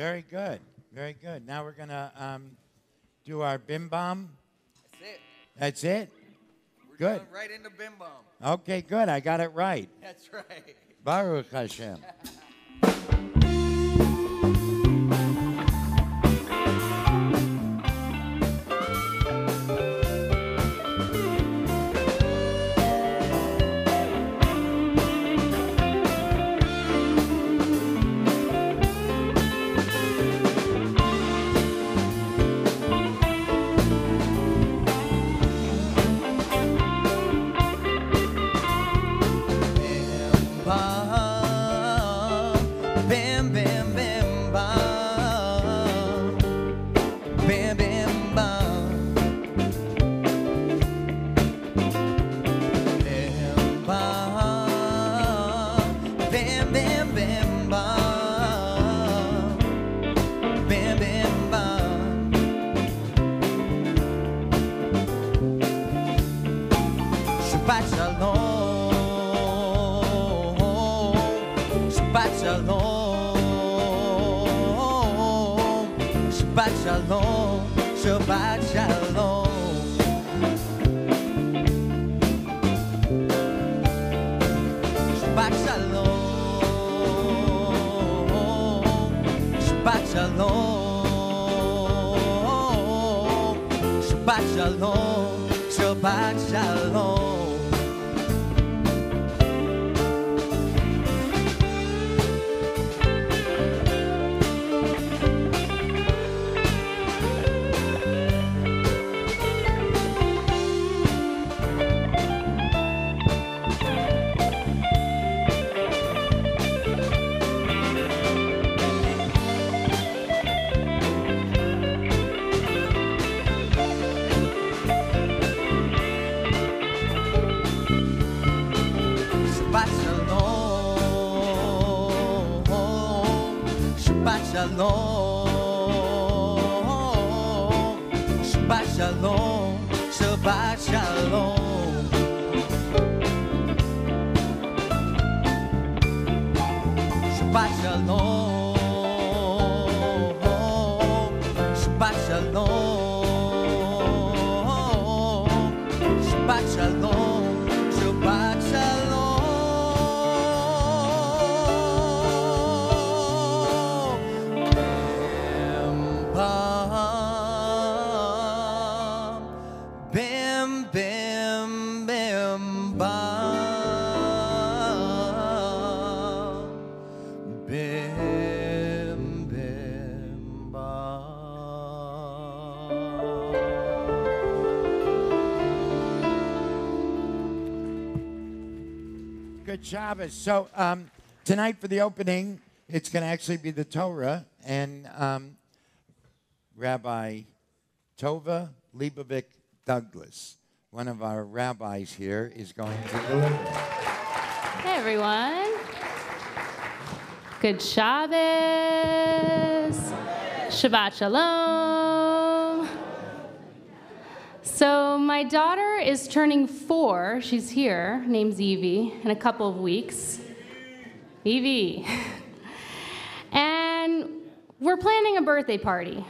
Very good. Very good. Now we're going to do our bim bam. That's it. That's it? We're Good. going right into bim bam. Okay, good. I got it right. That's right. Baruch Hashem. Shabbos. So tonight for the opening, it's going to actually be the Torah, and Rabbi Tova Leibovich Douglas, one of our rabbis here, is going to deliver. Hey, everyone. Good Shabbos. Shabbat Shalom. So my daughter is turning 4. She's here, name's Evie, in a couple of weeks. Evie. And we're planning a birthday party.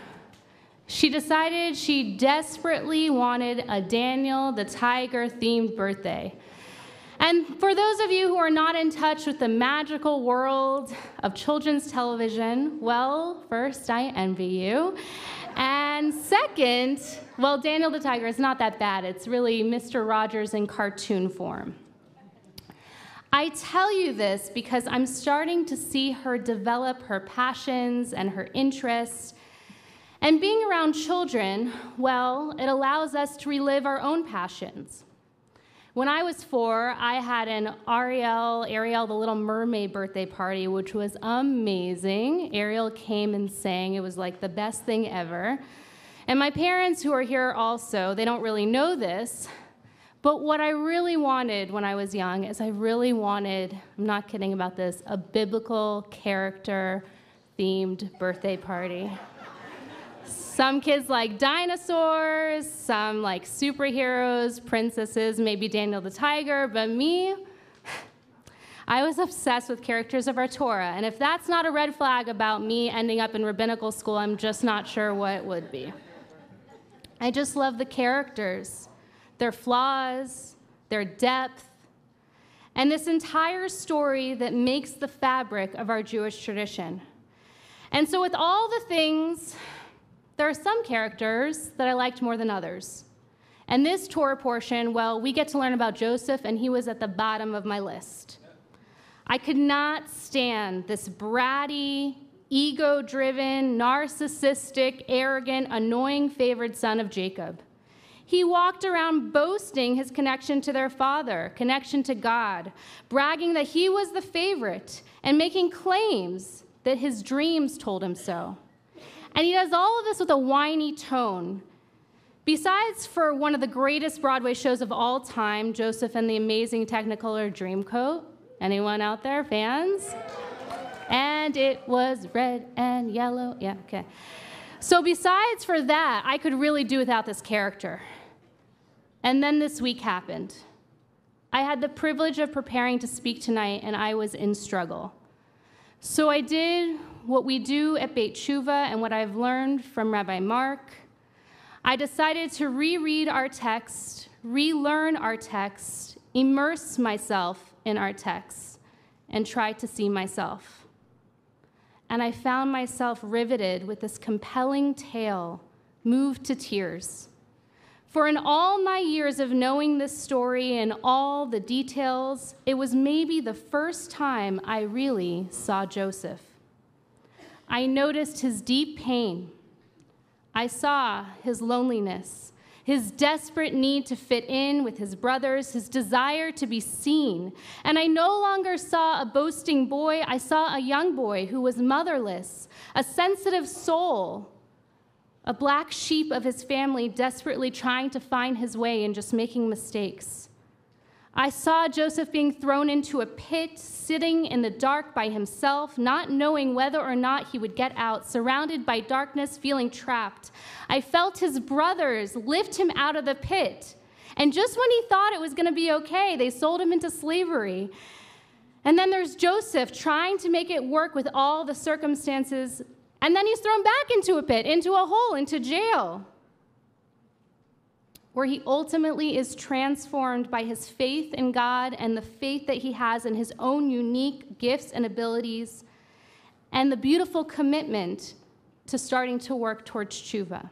She decided she desperately wanted a Daniel the Tiger-themed birthday. And for those of you who are not in touch with the magical world of children's television, well, first, I envy you. And second, well, Daniel the Tiger is not that bad. It's really Mr. Rogers in cartoon form. I tell you this because I'm starting to see her develop her passions and her interests. And being around children, well, it allows us to relive our own passions. When I was 4, I had an Ariel the Little Mermaid birthday party, which was amazing. Ariel came and sang. It was like the best thing ever. And my parents, who are here also, they don't really know this, but what I really wanted when I was young is I really wanted, I'm not kidding about this, a biblical character-themed birthday party. Some kids like dinosaurs, some like superheroes, princesses, maybe Daniel the Tiger, but me, I was obsessed with characters of our Torah, and if that's not a red flag about me ending up in rabbinical school, I'm just not sure what would be. I just love the characters, their flaws, their depth, and this entire story that makes the fabric of our Jewish tradition. And so with all the things, there are some characters that I liked more than others. And this Torah portion, well, we get to learn about Joseph, and he was at the bottom of my list. I could not stand this bratty, ego-driven, narcissistic, arrogant, annoying favored son of Jacob. He walked around boasting his connection to their father, connection to God, bragging that he was the favorite, and making claims that his dreams told him so. And he does all of this with a whiny tone. Besides for one of the greatest Broadway shows of all time, Joseph and the Amazing Technicolor Dreamcoat. Anyone out there, fans? And it was red and yellow. Yeah, okay. So besides for that, I could really do without this character. And then this week happened. I had the privilege of preparing to speak tonight, and I was in struggle. So I did what we do at Beit Tshuva and what I've learned from Rabbi Mark. I decided to reread our text, relearn our text, immerse myself in our text, and try to see myself. And I found myself riveted with this compelling tale, moved to tears. For in all my years of knowing this story and all the details, it was maybe the first time I really saw Joseph. I noticed his deep pain. I saw his loneliness, his desperate need to fit in with his brothers, his desire to be seen. And I no longer saw a boasting boy. I saw a young boy who was motherless, a sensitive soul, a black sheep of his family desperately trying to find his way and just making mistakes. I saw Joseph being thrown into a pit, sitting in the dark by himself, not knowing whether or not he would get out, surrounded by darkness, feeling trapped. I felt his brothers lift him out of the pit. And just when he thought it was going to be okay, they sold him into slavery. And then there's Joseph trying to make it work with all the circumstances. And then he's thrown back into a pit, into a hole, into jail, where he ultimately is transformed by his faith in God and the faith that he has in his own unique gifts and abilities, and the beautiful commitment to starting to work towards tshuva.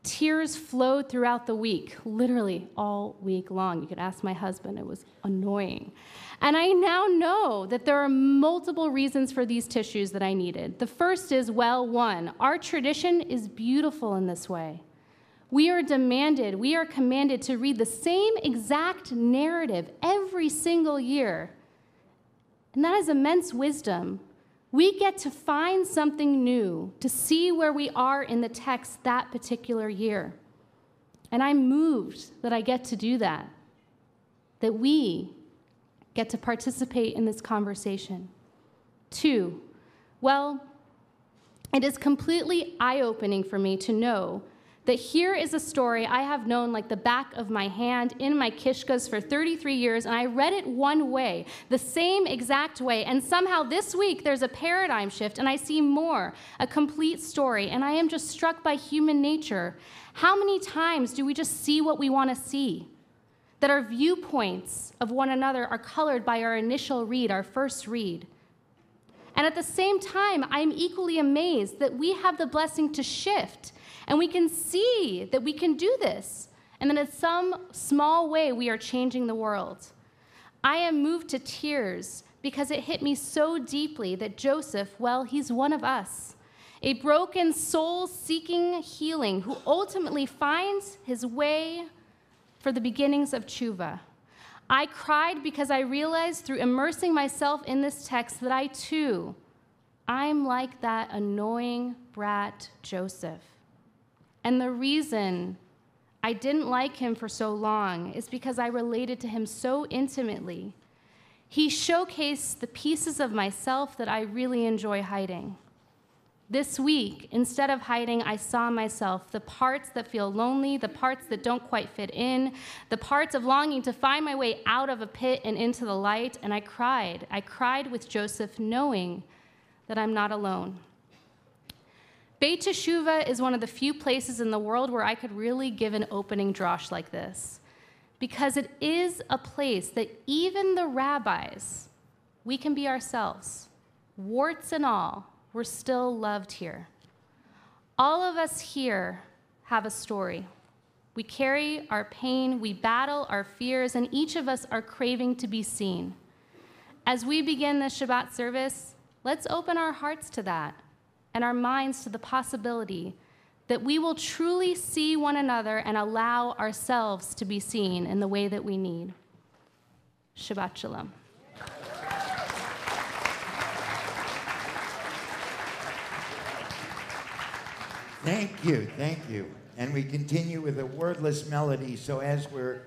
Tears flowed throughout the week, literally all week long. You could ask my husband, it was annoying. And I now know that there are multiple reasons for these tissues that I needed. The first is, well, one, our tradition is beautiful in this way. We are demanded, we are commanded to read the same exact narrative every single year. And that is immense wisdom. We get to find something new, to see where we are in the text that particular year. And I'm moved that I get to do that we get to participate in this conversation. Two, well, it is completely eye-opening for me to know that here is a story I have known like the back of my hand in my kishkas for 33 years, and I read it one way, the same exact way, and somehow this week there's a paradigm shift, and I see more, a complete story, and I am just struck by human nature. How many times do we just see what we want to see? That our viewpoints of one another are colored by our initial read, our first read. And at the same time, I'm equally amazed that we have the blessing to shift. And we can see that we can do this, and that in some small way we are changing the world. I am moved to tears because it hit me so deeply that Joseph, well, he's one of us, a broken soul seeking healing who ultimately finds his way for the beginnings of tshuva. I cried because I realized through immersing myself in this text that I too, I'm like that annoying brat Joseph. And the reason I didn't like him for so long is because I related to him so intimately. He showcased the pieces of myself that I really enjoy hiding. This week, instead of hiding, I saw myself, the parts that feel lonely, the parts that don't quite fit in, the parts of longing to find my way out of a pit and into the light, and I cried. I cried with Joseph, knowing that I'm not alone. Beit Teshuvah is one of the few places in the world where I could really give an opening drosh like this, because it is a place that even the rabbis, we can be ourselves, warts and all. We're still loved here. All of us here have a story. We carry our pain, we battle our fears, and each of us are craving to be seen. As we begin this Shabbat service, let's open our hearts to that and our minds to the possibility that we will truly see one another and allow ourselves to be seen in the way that we need. Shabbat Shalom. Thank you, thank you. And we continue with a wordless melody, so as we're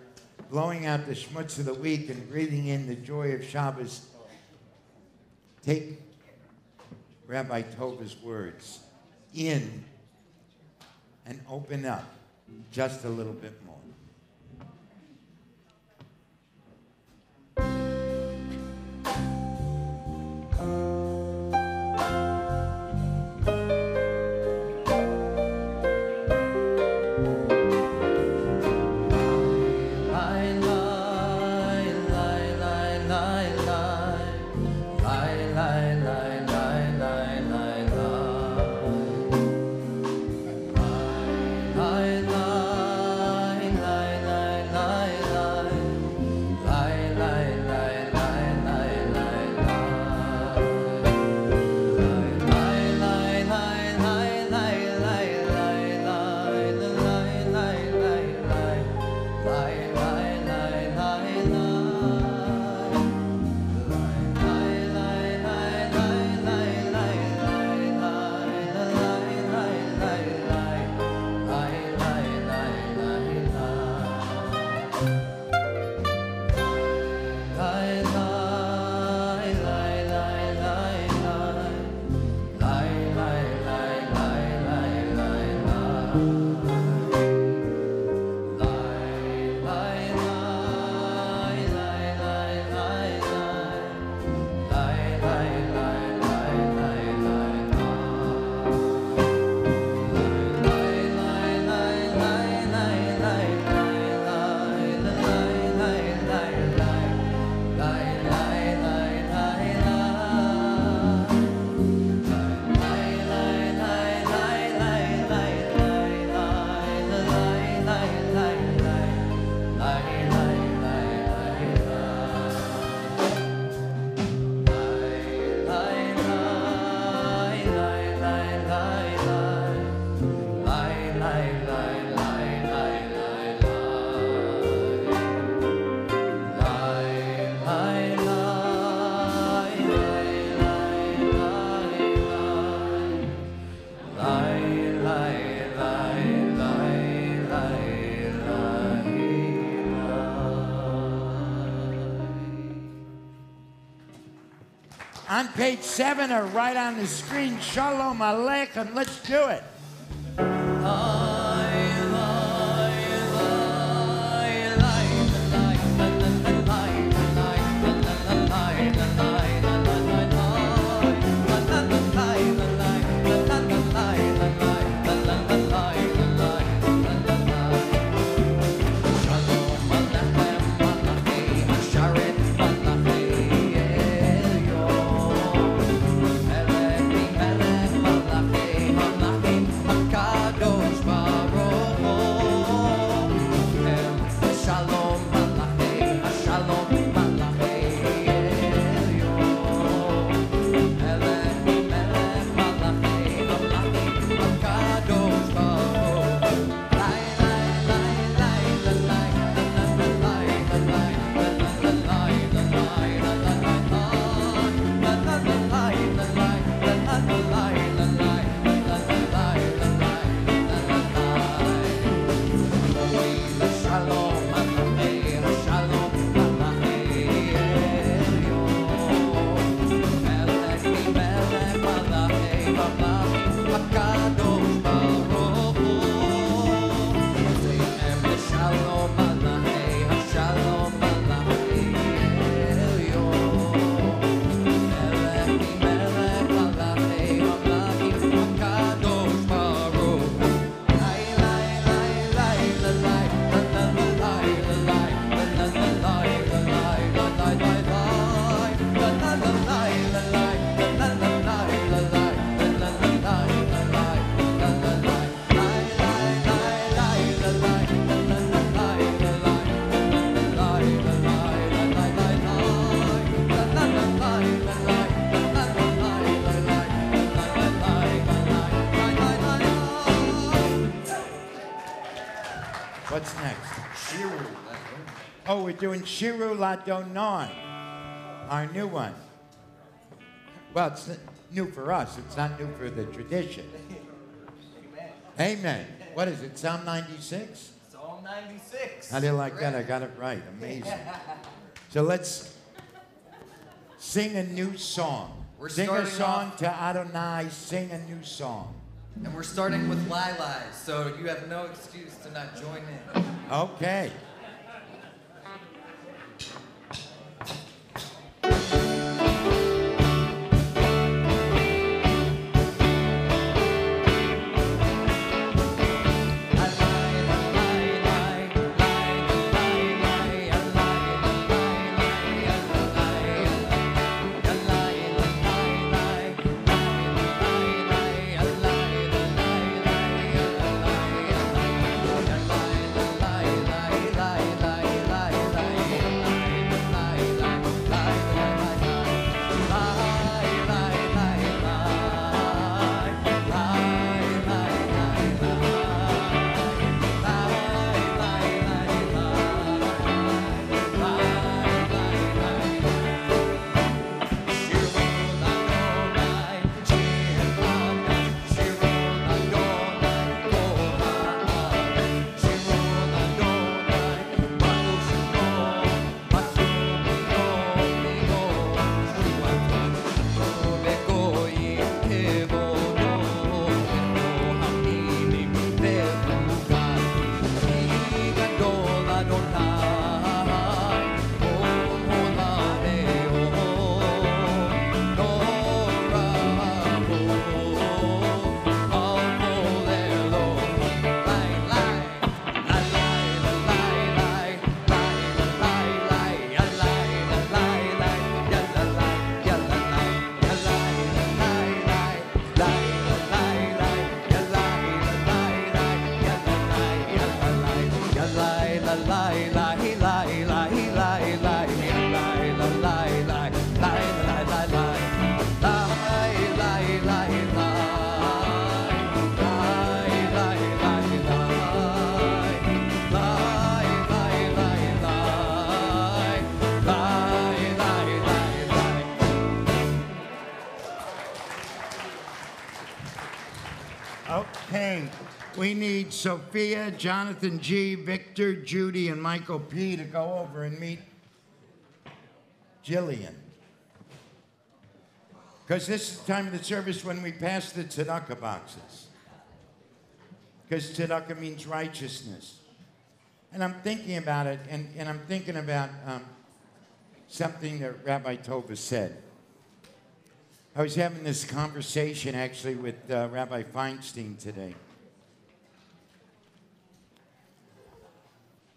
blowing out the schmutz of the week and breathing in the joy of Shabbos, take Rabbi Tova's words in and open up just a little bit more. On page 7 or right on the screen, Shalom Aleichem. Let's do it. Kadosh What's next? Shiru. Oh, we're doing Shiru La Donon, our new one. Well, it's new for us. It's not new for the tradition. Amen. Amen. What is it, Psalm 96? Psalm 96. How do you like that? I got it right. Amazing. So let's sing a new song. Sing a song to Adonai. Sing a new song. And we're starting with Lai Lai, so you have no excuse to not join in. Okay. Okay, we need Sophia, Jonathan G, Victor, Judy, and Michael P to go over and meet Jillian. Because this is the time of the service when we pass the tzedakah boxes. Because tzedakah means righteousness. And I'm thinking about it, and I'm thinking about something that Rabbi Tova said. I was having this conversation, actually, with Rabbi Feinstein today.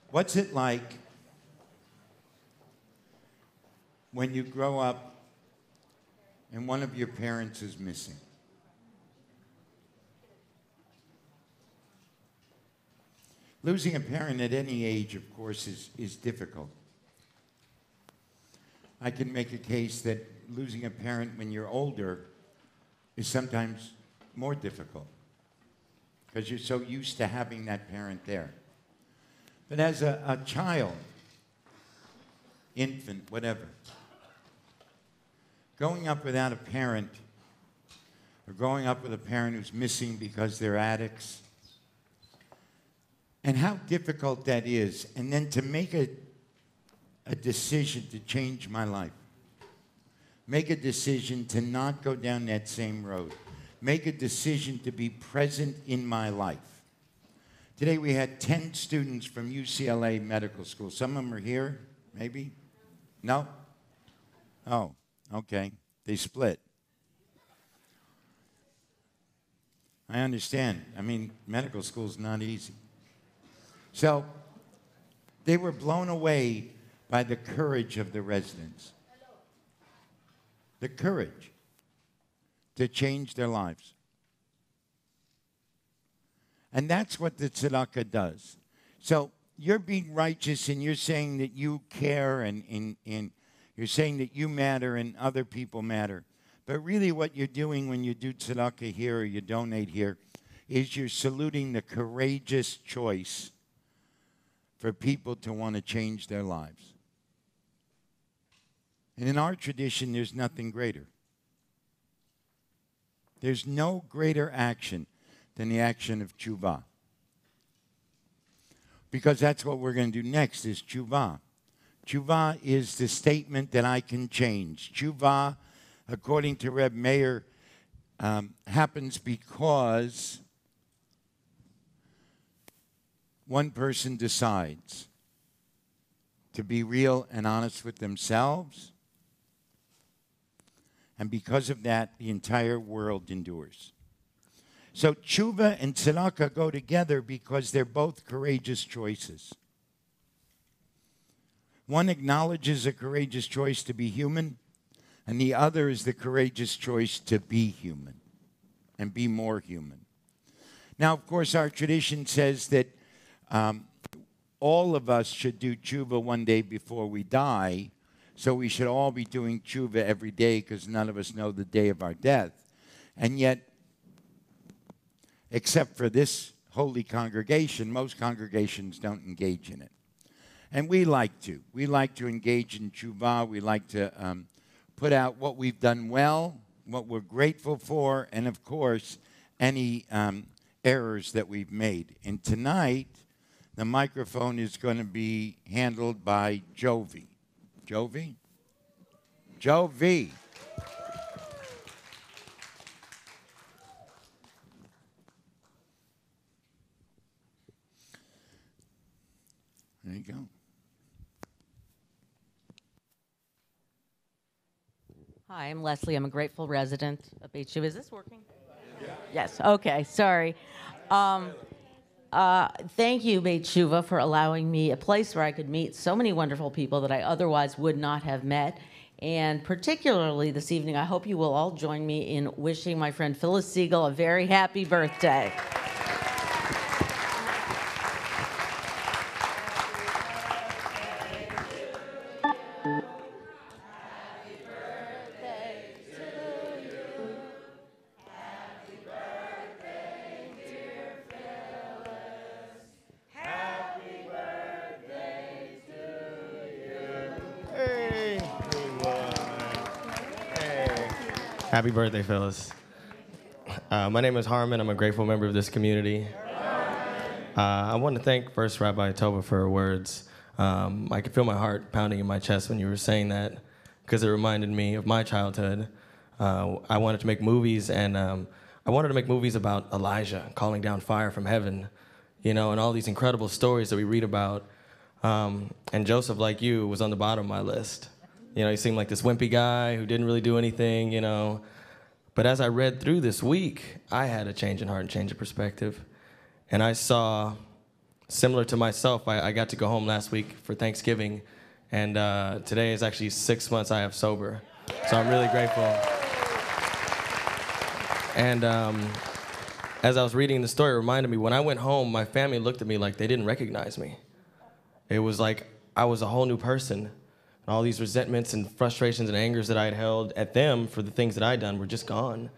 What's it like when you grow up and one of your parents is missing? Losing a parent at any age, of course, is difficult. I can make a case that losing a parent when you're older is sometimes more difficult because you're so used to having that parent there. But as a child, infant, whatever, growing up without a parent or growing up with a parent who's missing because they're addicts, and how difficult that is, and then to make a decision to change my life. Make a decision to not go down that same road. Make a decision to be present in my life. Today we had 10 students from UCLA Medical School. Some of them are here, maybe? No? Oh, okay. They split. I understand. I mean, medical school is not easy. So they were blown away by the courage of the residents. The courage to change their lives. And that's what the tzedakah does. So you're being righteous and you're saying that you care and you're saying that you matter and other people matter. But really what you're doing when you do tzedakah here or you donate here is you're saluting the courageous choice for people to want to change their lives. And in our tradition, there's nothing greater. There's no greater action than the action of tshuva. Because that's what we're going to do next is tshuva. Tshuva is the statement that I can change. Tshuva, according to Reb Meir, happens because one person decides to be real and honest with themselves, and because of that, the entire world endures. So tshuva and tzedakah go together because they're both courageous choices. One acknowledges a courageous choice to be human, and the other is the courageous choice to be human and be more human. Now, of course, our tradition says that all of us should do tshuva one day before we die, so we should all be doing tshuva every day because none of us know the day of our death. And yet, except for this holy congregation, most congregations don't engage in it. And we like to. We like to engage in tshuva. We like to put out what we've done well, what we're grateful for, and of course, any errors that we've made. And tonight, the microphone is going to be handled by Jovi. Jovi? Jovi. There you go. Hi, I'm Leslie. I'm a grateful resident of BTS. Is this working? Yeah. Yes. Okay. Sorry. Thank you, Beit Shuvah, for allowing me a place where I could meet so many wonderful people that I otherwise would not have met. And particularly this evening, I hope you will all join me in wishing my friend Phyllis Siegel a very happy birthday. Happy birthday, Phyllis. My name is Harmon. I'm a grateful member of this community. I want to thank first Rabbi Tova for her words. I could feel my heart pounding in my chest when you were saying that because it reminded me of my childhood. I wanted to make movies, and I wanted to make movies about Elijah calling down fire from heaven, you know, and all these incredible stories that we read about. And Joseph, like you, was on the bottom of my list. You know, he seemed like this wimpy guy who didn't really do anything, you know. But as I read through this week, I had a change in heart and change of perspective. And I saw, similar to myself, I got to go home last week for Thanksgiving. And today is actually 6 months I have sober. So I'm really grateful. And as I was reading the story, it reminded me, when I went home, my family looked at me like they didn't recognize me. It was like I was a whole new person. And all these resentments and frustrations and angers that I had held at them for the things that I'd done were just gone.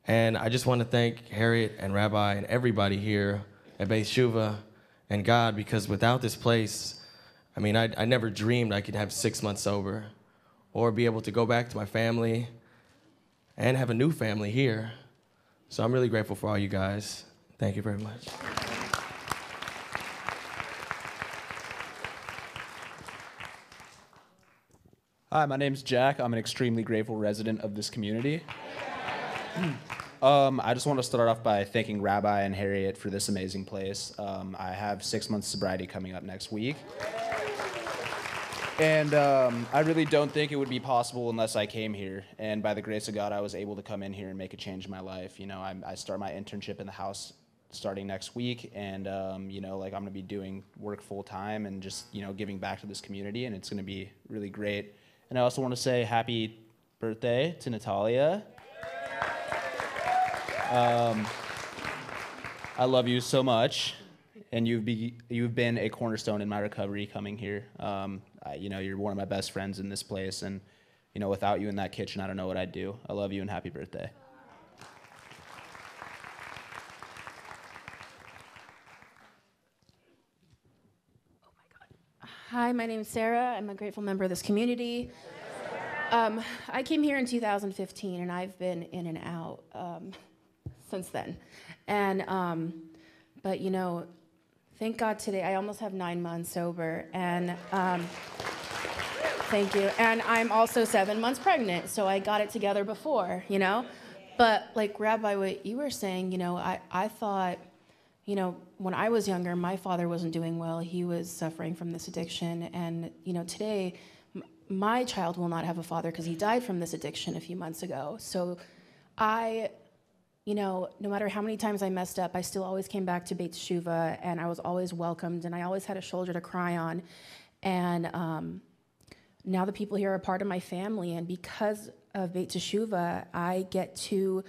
And I just want to thank Harriet and Rabbi and everybody here at Beit Shuvah and God, because without this place, I mean, I never dreamed I could have 6 months sober or be able to go back to my family and have a new family here. So I'm really grateful for all you guys. Thank you very much. Hi, my name's Jack. I'm an extremely grateful resident of this community. I just want to start off by thanking Rabbi and Harriet for this amazing place. I have 6 months sobriety coming up next week. And I really don't think it would be possible unless I came here. And by the grace of God, I was able to come in here and make a change in my life. You know, I start my internship in the house starting next week. And, you know, like I'm going to be doing work full time and just, you know, giving back to this community. And it's going to be really great. And I also want to say happy birthday to Natalia. I love you so much, and you've been a cornerstone in my recovery coming here. You know, you're one of my best friends in this place, and you know, without you in that kitchen, I don't know what I'd do. I love you, and happy birthday. Hi, my name's Sarah. I'm a grateful member of this community. I came here in 2015, and I've been in and out since then. And but you know, thank God today I almost have 9 months sober, and thank you. And I'm also 7 months pregnant, so I got it together before, you know. But like Rabbi, what you were saying, you know, I thought, you know, when I was younger, my father wasn't doing well. He was suffering from this addiction. And, you know, today, my child will not have a father because he died from this addiction a few months ago. So you know, no matter how many times I messed up, I still always came back to Beit Teshuvah, and I was always welcomed, and I always had a shoulder to cry on. And now the people here are part of my family, and because of Beit Teshuvah, I get to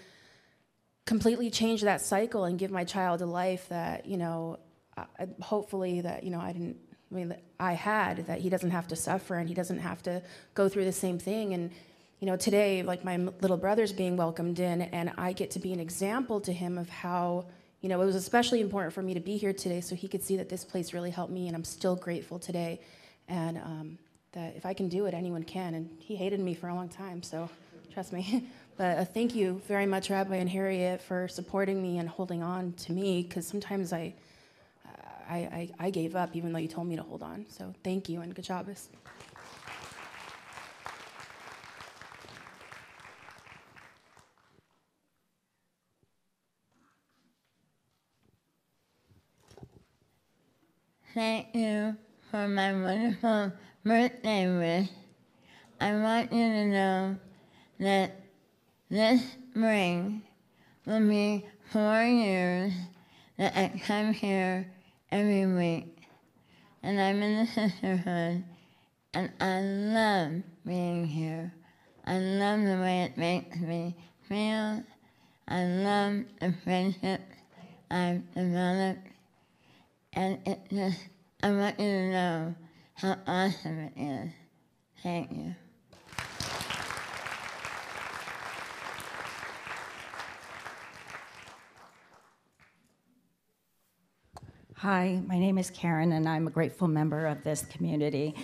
completely change that cycle and give my child a life that, you know, hopefully that, you know, I had, that he doesn't have to suffer and he doesn't have to go through the same thing. And, you know, today, like my little brother's being welcomed in, and I get to be an example to him of how, you know, it was especially important for me to be here today so he could see that this place really helped me, and I'm still grateful today. And that if I can do it, anyone can. And he hated me for a long time, so trust me. But thank you very much, Rabbi and Harriet, for supporting me and holding on to me, because sometimes I gave up even though you told me to hold on. So thank you, and good Shabbos. Thank you for my wonderful birthday wish. I want you to know that this spring will be 4 years that I come here every week. And I'm in the sisterhood, and I love being here. I love the way it makes me feel. I love the friendships I've developed. And it just, I want you to know how awesome it is. Thank you. Hi, my name is Karen, and I'm a grateful member of this community.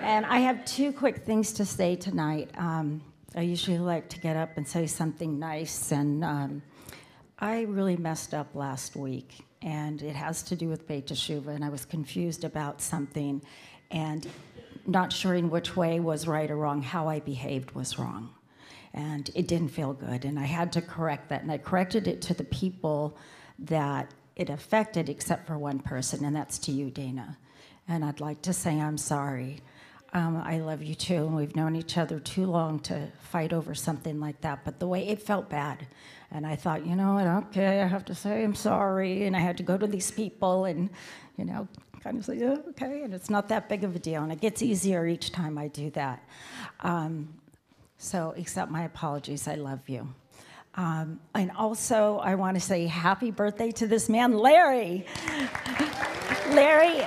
And I have 2 quick things to say tonight. I usually like to get up and say something nice, and I really messed up last week, and it has to do with Beit Teshuvah, and I was confused about something, and not sure in which way was right or wrong. How I behaved was wrong, and it didn't feel good, and I had to correct that, and I corrected it to the people that it affected, except for one person, and that's to you, Dana. And I'd like to say I'm sorry. I love you too, and we've known each other too long to fight over something like that, but the way it felt bad. And I thought, you know what, okay, I have to say I'm sorry, and I had to go to these people and, you know, kind of say, yeah, okay, and it's not that big of a deal, and it gets easier each time I do that. So accept my apologies, I love you. And also, I want to say happy birthday to this man, Larry. Larry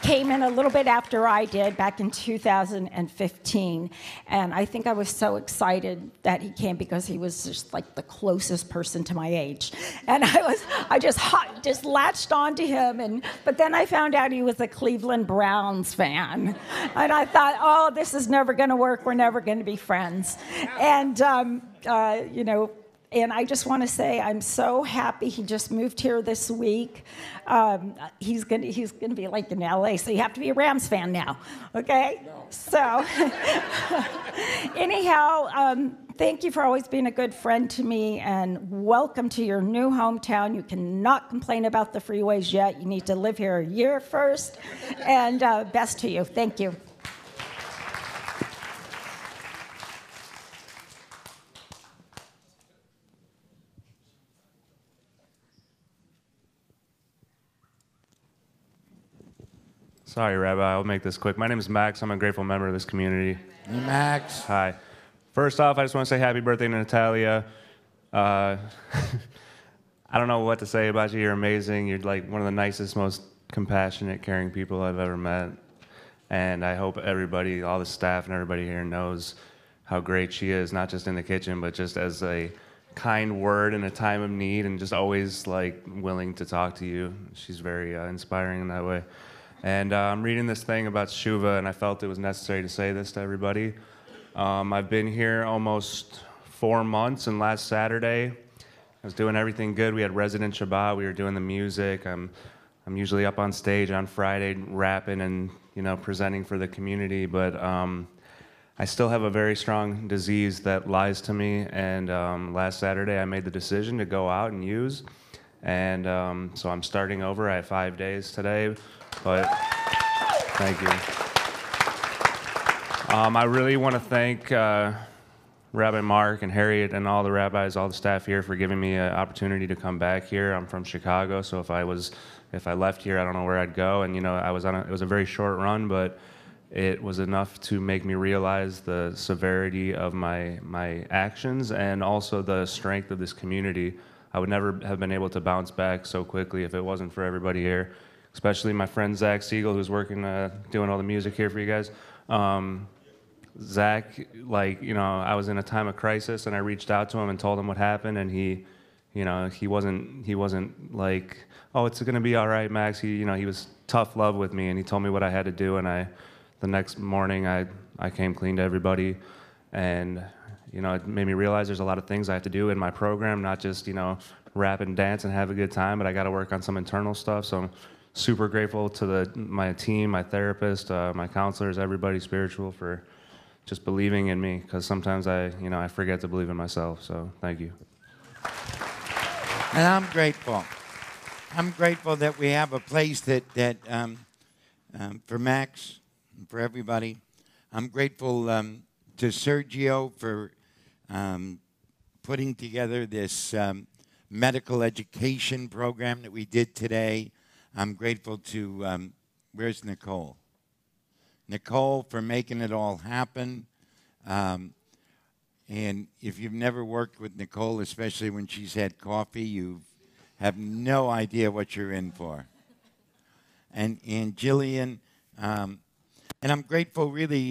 came in a little bit after I did, back in 2015. And I think I was so excited that he came because he was just like the closest person to my age. And I just latched onto him. But then I found out he was a Cleveland Browns fan. And I thought, oh, this is never going to work. We're never going to be friends. And, you know, and I just want to say I'm so happy he just moved here this week. He's gonna be like in LA, so you have to be a Rams fan now, okay? No. So anyhow, thank you for always being a good friend to me, and welcome to your new hometown. You cannot complain about the freeways yet. You need to live here a year first, and best to you. Thank you. Sorry, Rabbi, I'll make this quick. My name is Max. I'm a grateful member of this community. Hey, Max. Hi. First off, I just want to say happy birthday to Natalia. I don't know what to say about you. You're amazing. You're like one of the nicest, most compassionate, caring people I've ever met. And I hope everybody, all the staff and everybody here knows how great she is, not just in the kitchen, but just as a kind word in a time of need, and just always like willing to talk to you. She's very inspiring in that way. And I'm reading this thing about Shuva, and I felt it was necessary to say this to everybody. I've been here almost 4 months, and last Saturday, I was doing everything good. We had resident Shabbat. We were doing the music. I'm usually up on stage on Friday rapping and presenting for the community, but I still have a very strong disease that lies to me. And last Saturday, I made the decision to go out and use, and so I'm starting over. I have 5 days today, but thank you. I really want to thank Rabbi Mark and Harriet and all the rabbis, all the staff here for giving me an opportunity to come back here. I'm from Chicago, so if I left here, I don't know where I'd go. And it was a very short run, but it was enough to make me realize the severity of my actions and also the strength of this community. I would never have been able to bounce back so quickly if it wasn't for everybody here, especially my friend Zach Siegel, who's working, doing all the music here for you guys. Zach, I was in a time of crisis, and I reached out to him and told him what happened, and he wasn't like, oh, it's gonna be all right, Max. He was tough love with me, and he told me what I had to do, and the next morning I came clean to everybody, and it made me realize there's a lot of things I have to do in my program, not just rap and dance and have a good time, but I got to work on some internal stuff. So I'm super grateful to my team, my therapist, my counselors, everybody spiritual for just believing in me, because sometimes I forget to believe in myself. So thank you. And I'm grateful. I'm grateful that we have a place that for Max, and for everybody. I'm grateful to Sergio for putting together this medical education program that we did today. I'm grateful to, where's Nicole? Nicole for making it all happen. And if you've never worked with Nicole, especially when she's had coffee, you have no idea what you're in for. And Jillian, and I'm grateful really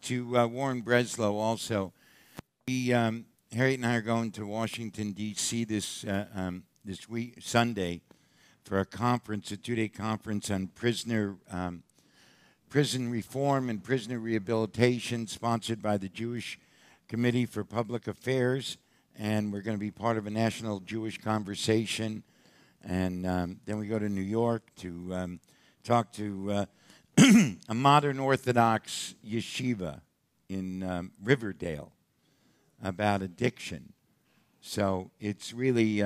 to Warren Breslow also. Harriet and I are going to Washington, D.C. this week, Sunday, for a conference, a 2-day conference on prison reform and prisoner rehabilitation, sponsored by the Jewish Committee for Public Affairs. And we're going to be part of a national Jewish conversation. And then we go to New York to talk to a modern Orthodox yeshiva in Riverdale about addiction. So it's really,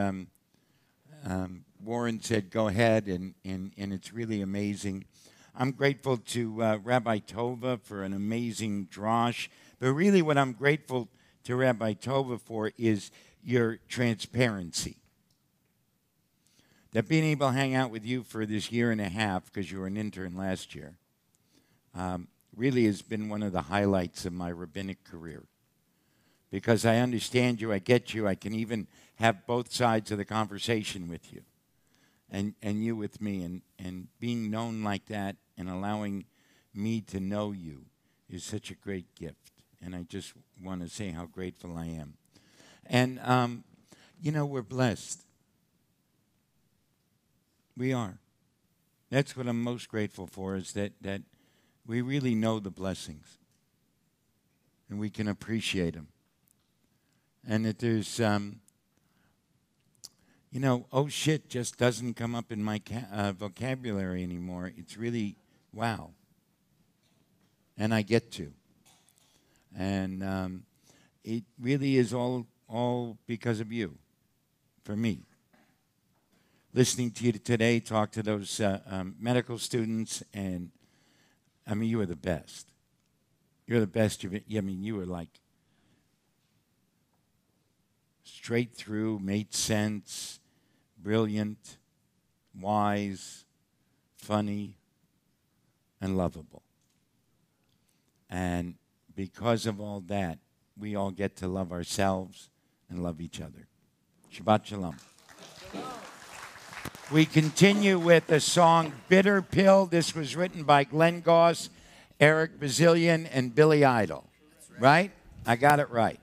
Warren said, go ahead, and it's really amazing. I'm grateful to Rabbi Tova for an amazing drosh. But really what I'm grateful to Rabbi Tova for is your transparency. That being able to hang out with you for this year and a half, because you were an intern last year, really has been one of the highlights of my rabbinic career. Because I understand you, I get you, I can even have both sides of the conversation with you. And you with me, and being known like that and allowing me to know you is such a great gift. And I just want to say how grateful I am. And, we're blessed. We are. That's what I'm most grateful for, is that we really know the blessings. And we can appreciate them. And that there's, oh shit just doesn't come up in my vocabulary anymore. It's really, wow. And I get to. And it really is all because of you, for me. Listening to you today, talk to those medical students, and you were the best. You're the best. You were like straight through, made sense, brilliant, wise, funny, and lovable. And because of all that, we all get to love ourselves and love each other. Shabbat Shalom. We continue with the song Bitter Pill. This was written by Glenn Goss, Eric Bazillion, and Billy Idol. Right? I got it right.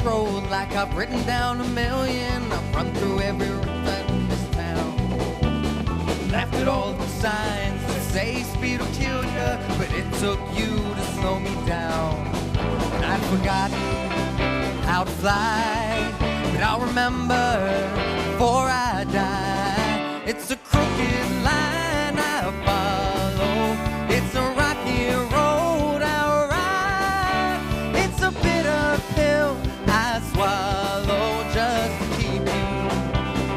road like I've written down a million. I've run through every road in this town. Laughed at all the signs that say speed will kill ya, but it took you to slow me down. And I've forgotten how to fly, but I'll remember before I die. It's a crooked line I follow. It's a rocky road I ride. It's a bitter pill I swallow just to keep you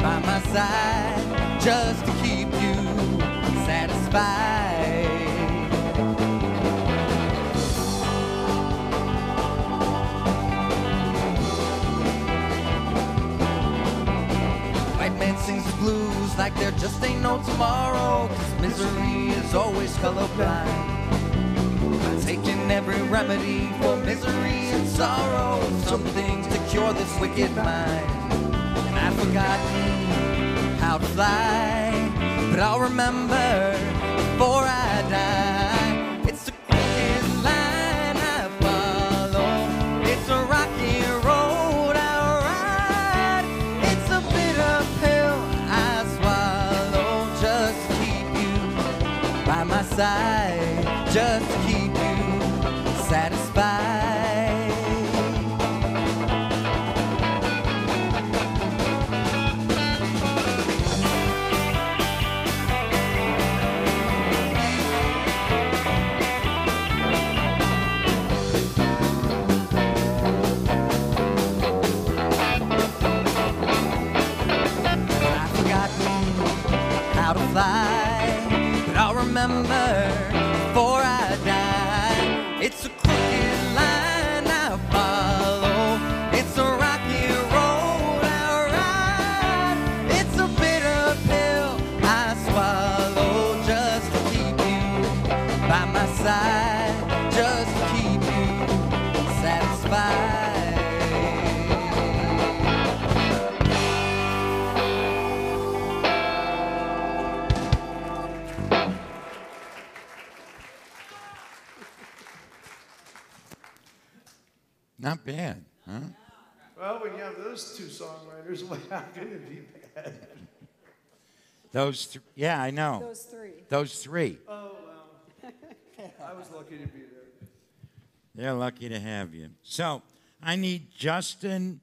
by my side, just to keep you satisfied. White man sings the blues like there just ain't no tomorrow, 'cause misery is always colorblind. I'm taking every remedy for misery and sorrow, some things to cure this wicked mind. And I've forgotten how to fly, but I'll remember before I die. It's a crooked line I follow. It's a rocky road I ride. It's a bitter pill I swallow just to keep you by my side, just to keep you satisfied. I've forgotten how to fly, but I'll remember before I die. It's a crooked line I follow. It's a rocky road I ride. It's a bitter pill I swallow just to keep you by my side, just to keep you satisfied. Not bad, huh? Well, when you have those two songwriters, how can it be bad? Yeah, I know. Those three. Those three. Oh, well. I was lucky to be there. They're lucky to have you. So I need Justin.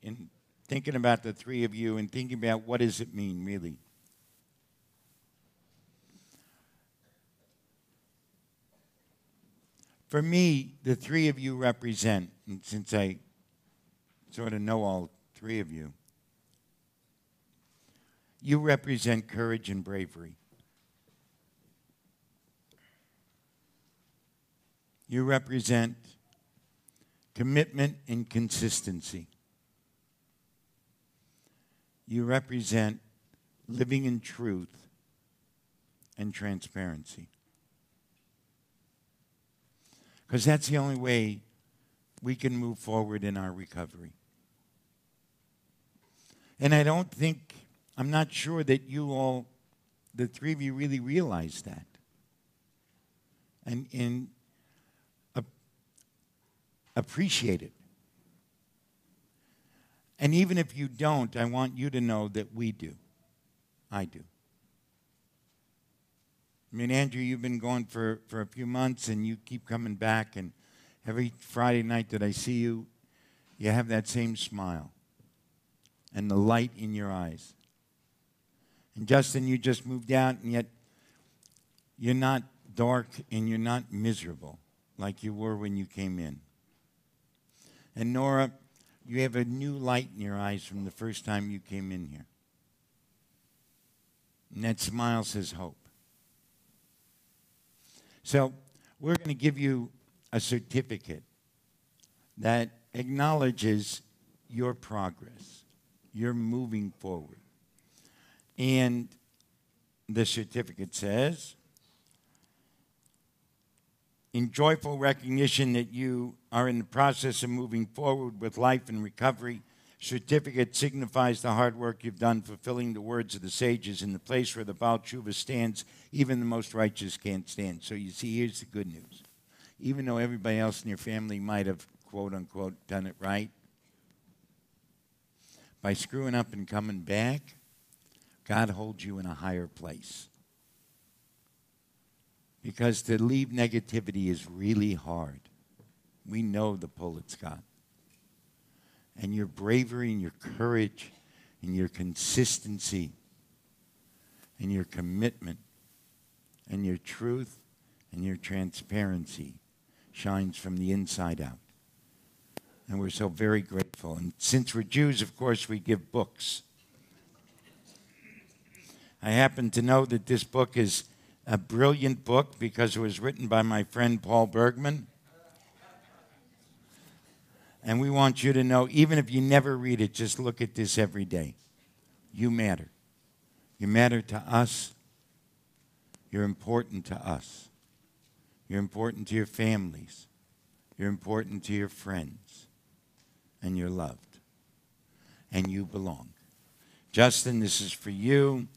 And thinking about the three of you and thinking about what does it mean, really. For me, the three of you represent, and since I sort of know all three of you, you represent courage and bravery. You represent commitment and consistency. You represent living in truth and transparency. Because that's the only way we can move forward in our recovery. And I'm not sure that you all, the three of you, really realize that. And appreciate it. And even if you don't, I want you to know that we do. I do. I mean, Andrew, you've been going for a few months, and you keep coming back, and every Friday night that I see you, you have that same smile and the light in your eyes. And Justin, you just moved out, and yet you're not dark and you're not miserable like you were when you came in. And Nora, you have a new light in your eyes from the first time you came in here. And that smile says hope. So we're going to give you a certificate that acknowledges your progress. You're moving forward. And the certificate says, in joyful recognition that you are in the process of moving forward with life and recovery, certificate signifies the hard work you've done fulfilling the words of the sages. In the place where the Baal Tshuva stands, even the most righteous can't stand. So you see, here's the good news. Even though everybody else in your family might have, quote unquote, done it right, by screwing up and coming back, God holds you in a higher place. Because to leave negativity is really hard. We know the pull it's got. And your bravery and your courage and your consistency and your commitment and your truth and your transparency shines from the inside out. And we're so very grateful. And since we're Jews, of course, we give books. I happen to know that this book is a brilliant book because it was written by my friend Paul Bergman. And we want you to know, even if you never read it, just look at this every day. You matter. You matter to us. You're important to us. You're important to your families. You're important to your friends. And you're loved. And you belong. Justin, this is for you.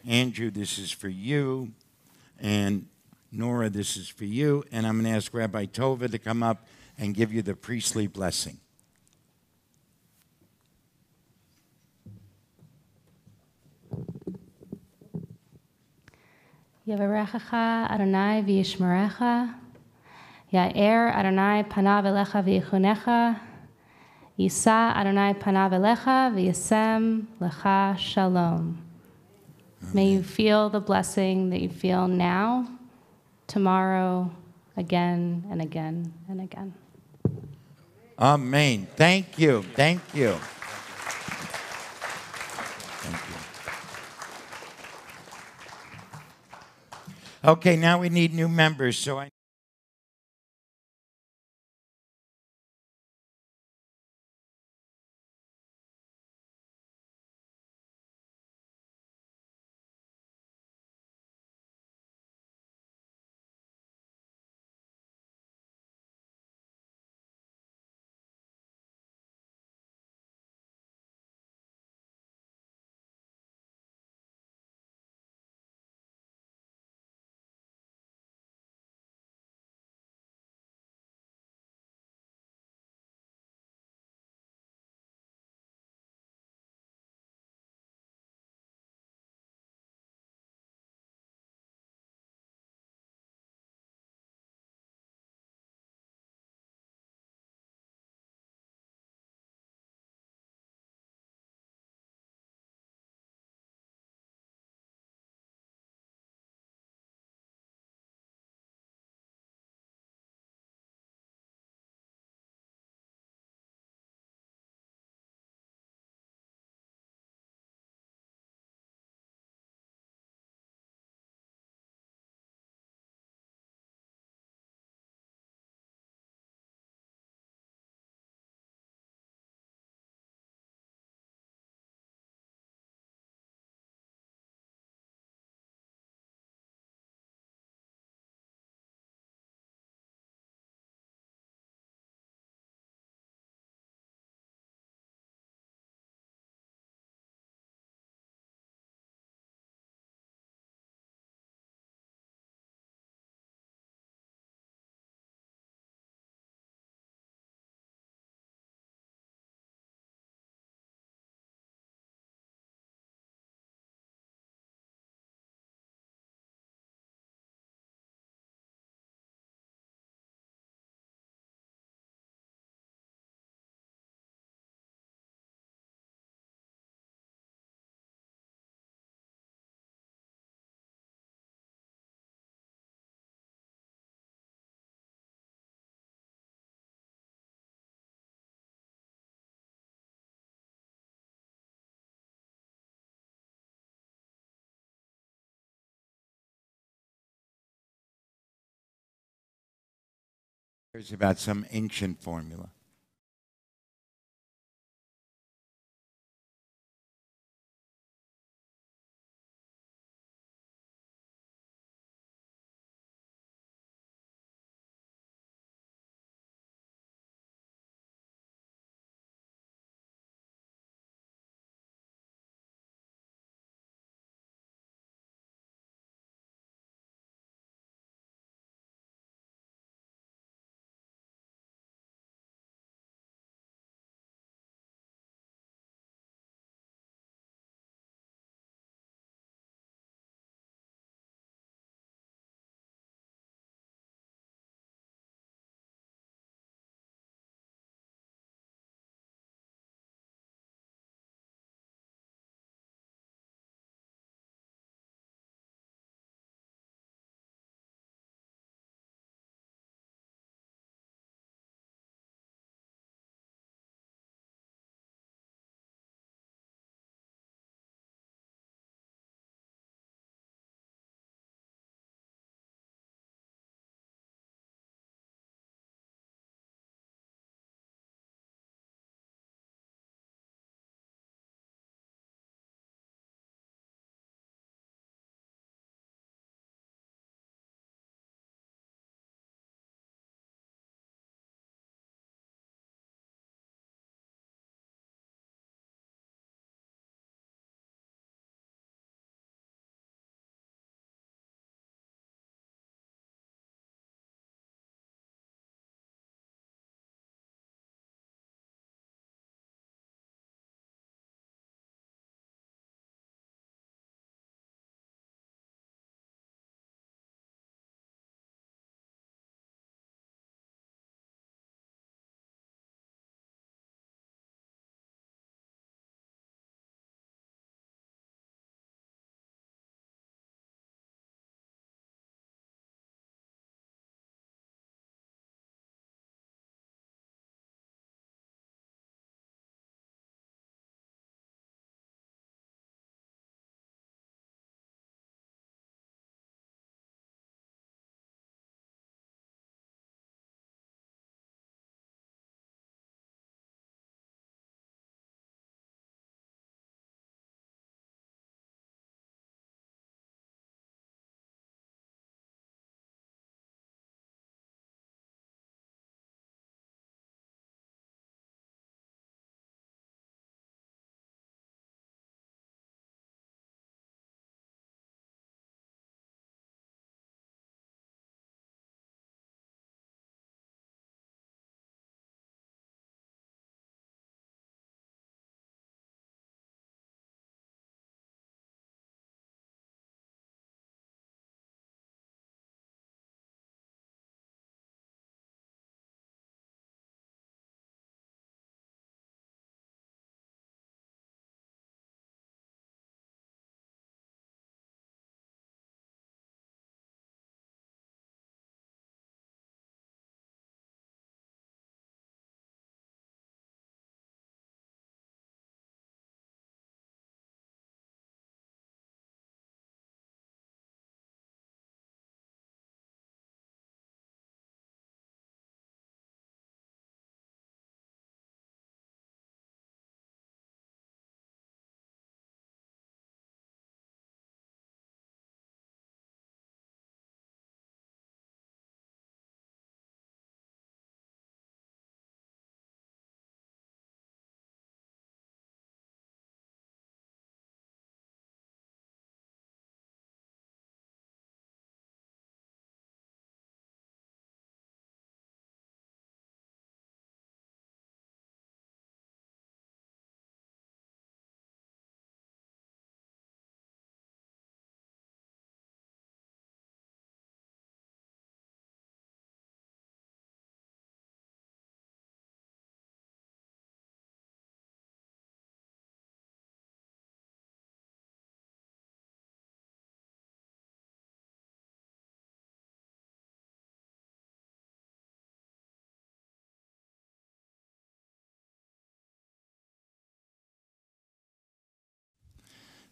Andrew, this is for you. And Nora, this is for you. And I'm going to ask Rabbi Tova to come up and give you the priestly blessing. Yevarechecha Adonai v'yishmerecha, Ya'er Adonai panav elecha v'yichunecha, Yisa Adonai panav elecha v'yasem lecha shalom. May you feel the blessing that you feel now, tomorrow, again and again and again. Amen. Thank you. Thank you. Thank you. Okay, now we need new members. So I It's about some ancient formula.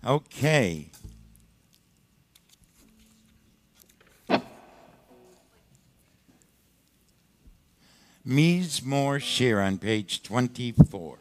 Okay. Mizmor Shir on page 24.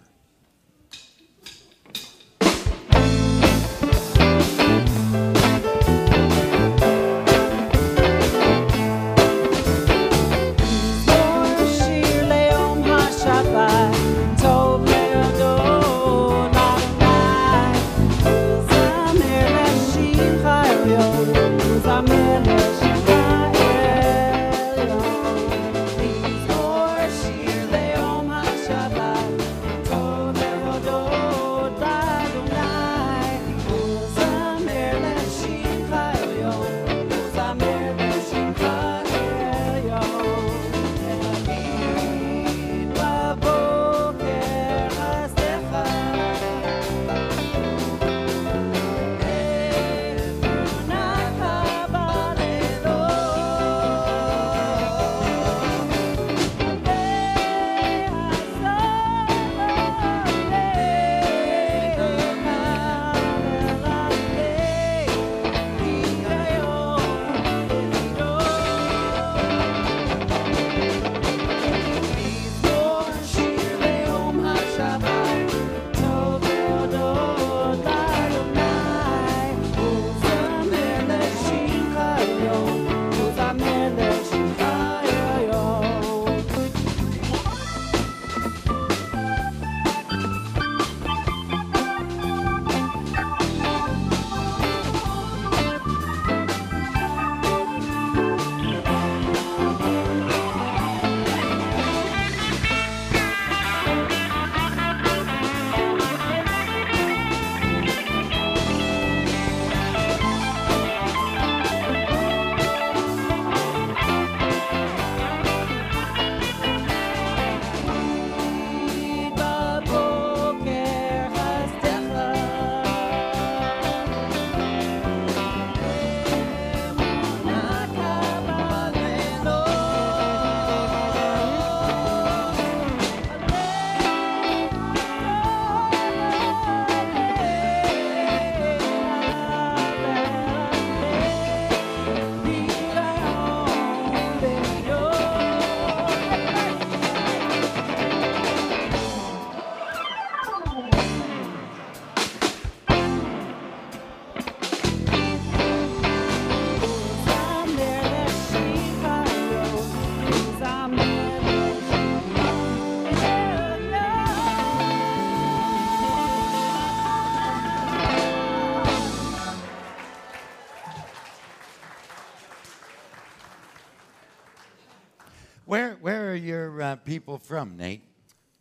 Where are your people from, Nate?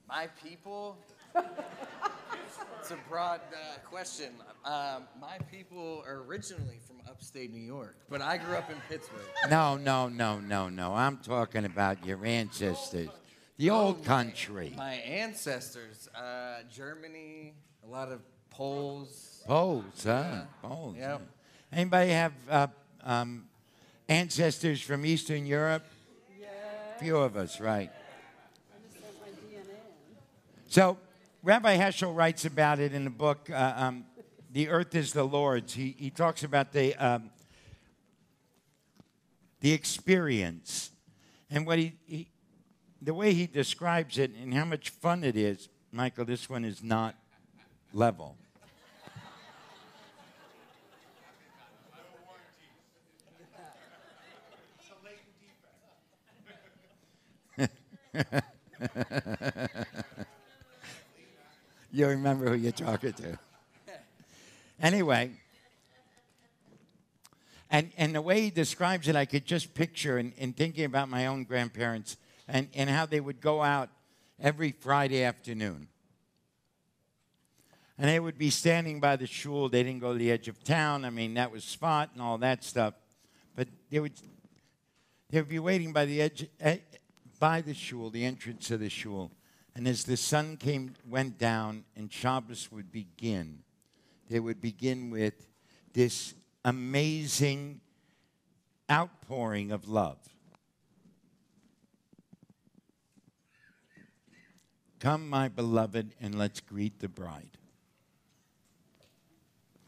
My people? It's a broad question. My people are originally from upstate New York, but I grew up in Pittsburgh. No. I'm talking about your ancestors. The old country. My ancestors, Germany, a lot of Poles. Poles, huh? Yeah. Poles. Yep. Anybody have ancestors from Eastern Europe? Few of us, right. So, Rabbi Heschel writes about it in the book, The Earth is the Lord's. He talks about the experience and what the way he describes it and how much fun it is. Michael, this one is not level. You remember who you're talking to. Anyway, and the way he describes it, I could just picture in thinking about my own grandparents and how they would go out every Friday afternoon. And they would be standing by the shul. They didn't go to the edge of town. I mean, that was spot and all that stuff. But they would be waiting by the edge, by the shul, the entrance of the shul. And as the sun went down and Shabbos would begin, they would begin with this amazing outpouring of love. Come, my beloved, and let's greet the bride.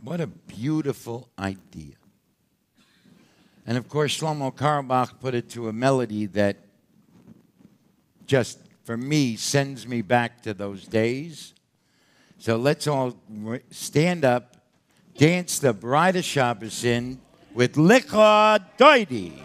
What a beautiful idea. And of course, Shlomo Carlebach put it to a melody that just, for me, sends me back to those days. So let's all stand up, dance the Bride of Shabbos in with Licha Doidi.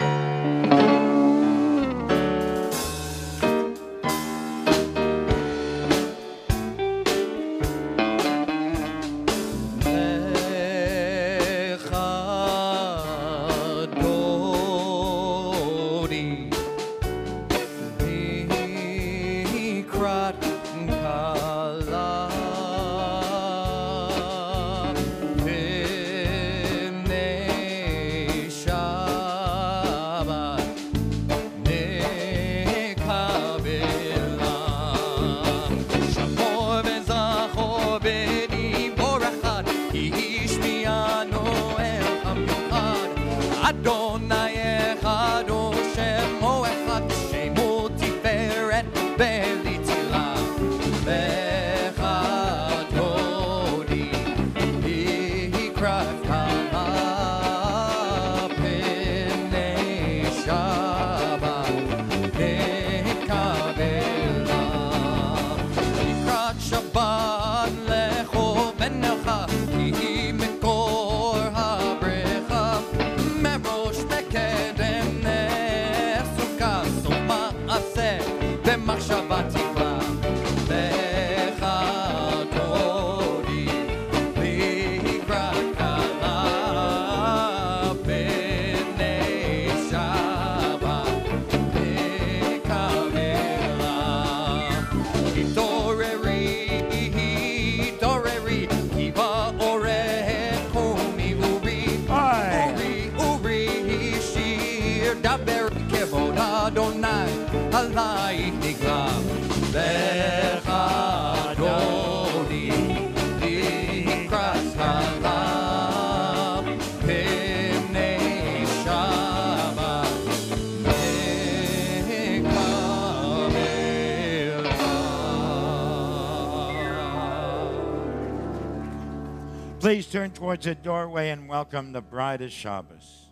Please turn towards the doorway and welcome the Bride of Shabbos.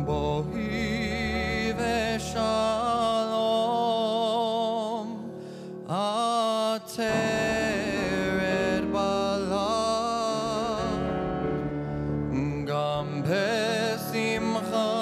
Bohi v'shalom ateret bala gam besimcha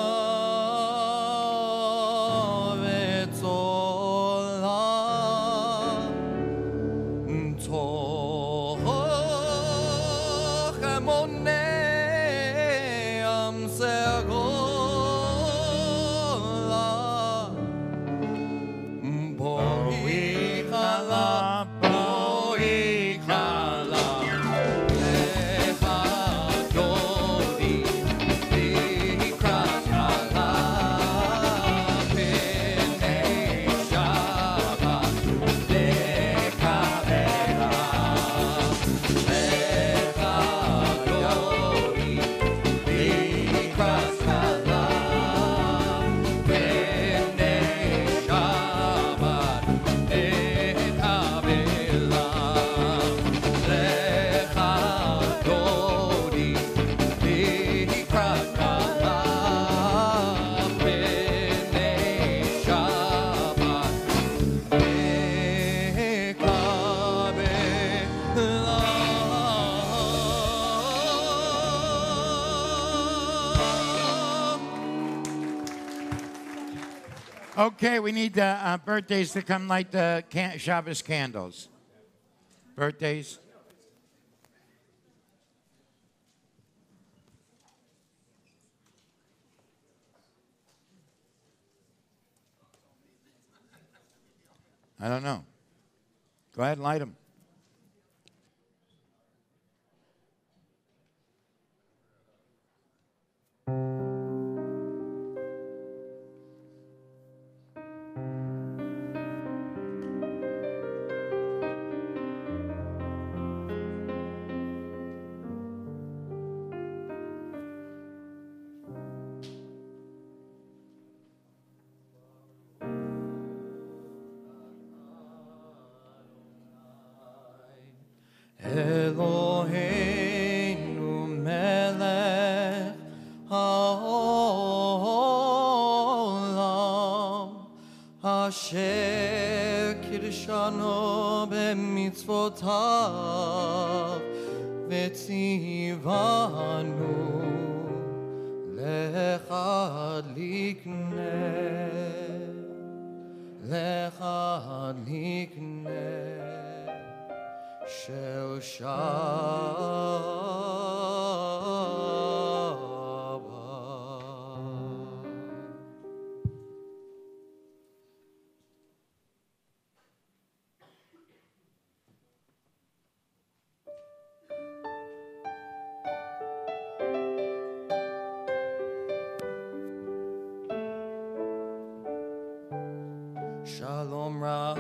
Okay, we need the birthdays to come light the Shabbos candles. Birthdays. I don't know. Go ahead and light them. Eloheinu melech haolam אותנו במצוותיו וציוונו לך לקנה של Shalom Rav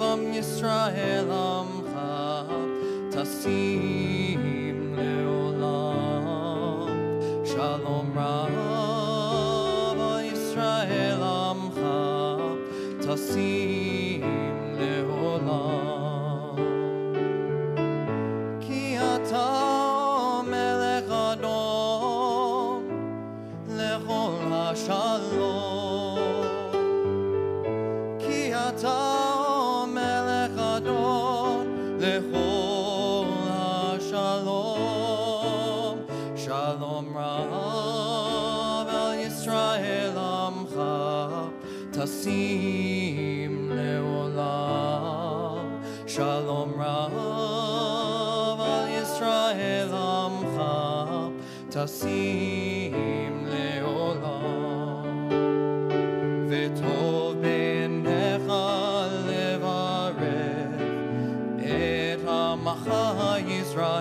Am Yisrael Amcha Tasim Leolam Shalom Rav Am Yisrael Amcha Tasim Leolam Ki Ata Melech Adon Lechol HaShalom אתה מלך אדון לכל השלום שלום רב על ישראל עמך תשים לעולם שלום רב על ישראל עמך תשים לעולם וטוב בעיניך לברך את עמך ישראל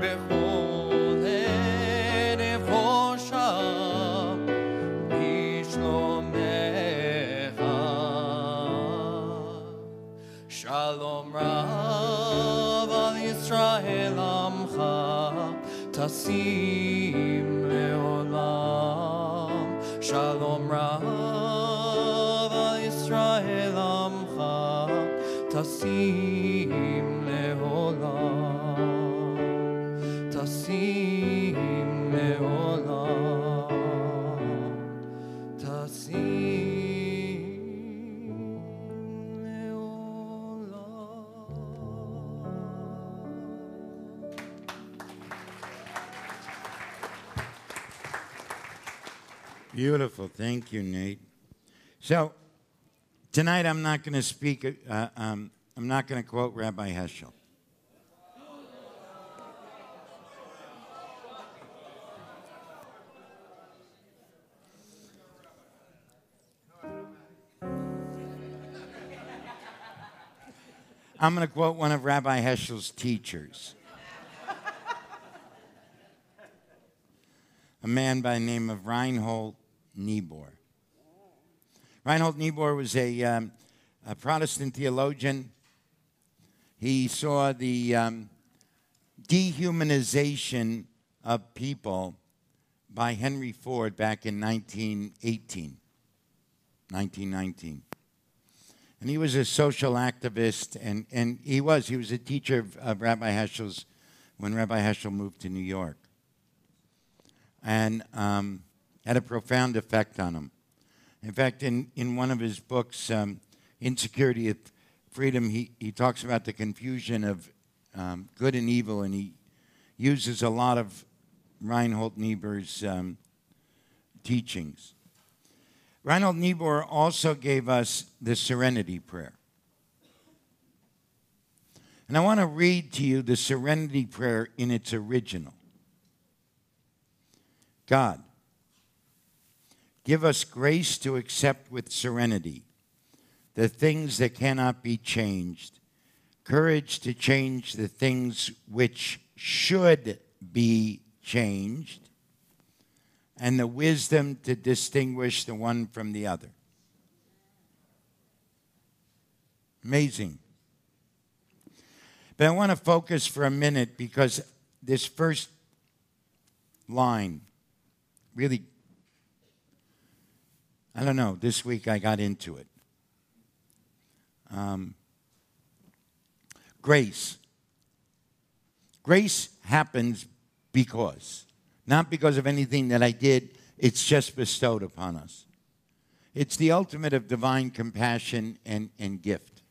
בכל עת ובכל בשלומך שלום רב על ישראל עמך תשים לעולם שלום רב על ישראל עמך תשים לעולם תשים לעולם תשים Beautiful. Thank you, Nate. So, tonight I'm not going to speak, I'm not going to quote Rabbi Heschel. I'm going to quote one of Rabbi Heschel's teachers. A man by the name of Reinhold Niebuhr. Reinhold Niebuhr was a Protestant theologian. He saw the dehumanization of people by Henry Ford back in 1919. And he was a social activist, and he was a teacher of Rabbi Heschel's when Rabbi Heschel moved to New York. And had a profound effect on him. In fact, in one of his books, Insecurity of Freedom, he talks about the confusion of good and evil, and he uses a lot of Reinhold Niebuhr's teachings. Reinhold Niebuhr also gave us the Serenity Prayer. And I want to read to you the Serenity Prayer in its original. God, give us grace to accept with serenity the things that cannot be changed, courage to change the things which should be changed, and the wisdom to distinguish the one from the other. Amazing. But I want to focus for a minute because this first line really, I don't know, this week I got into it. Grace. Grace happens because, not because of anything that I did, it's just bestowed upon us. It's the ultimate of divine compassion and gift.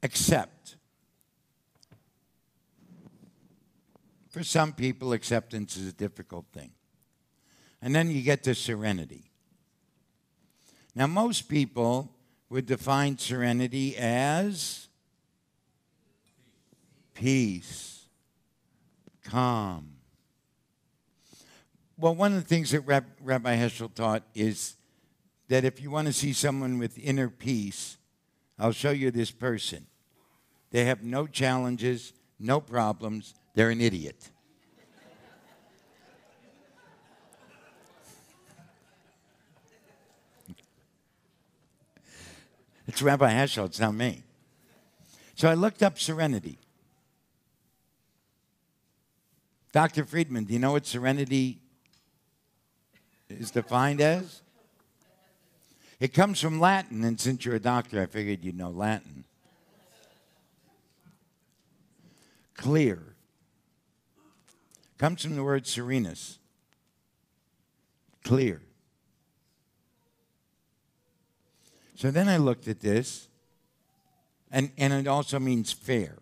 Accept. For some people, acceptance is a difficult thing. And then you get to serenity. Now, most people would define serenity as peace, calm. Well, one of the things that Rabbi Heschel taught is that if you want to see someone with inner peace, I'll show you this person. They have no challenges, no problems. They're an idiot. It's Rabbi Heschel, it's not me. So I looked up serenity. Dr. Friedman, do you know what serenity is defined as? It comes from Latin, and since you're a doctor, I figured you'd know Latin. Clear. Comes from the word serenus. Clear. So then I looked at this, and it also means fair.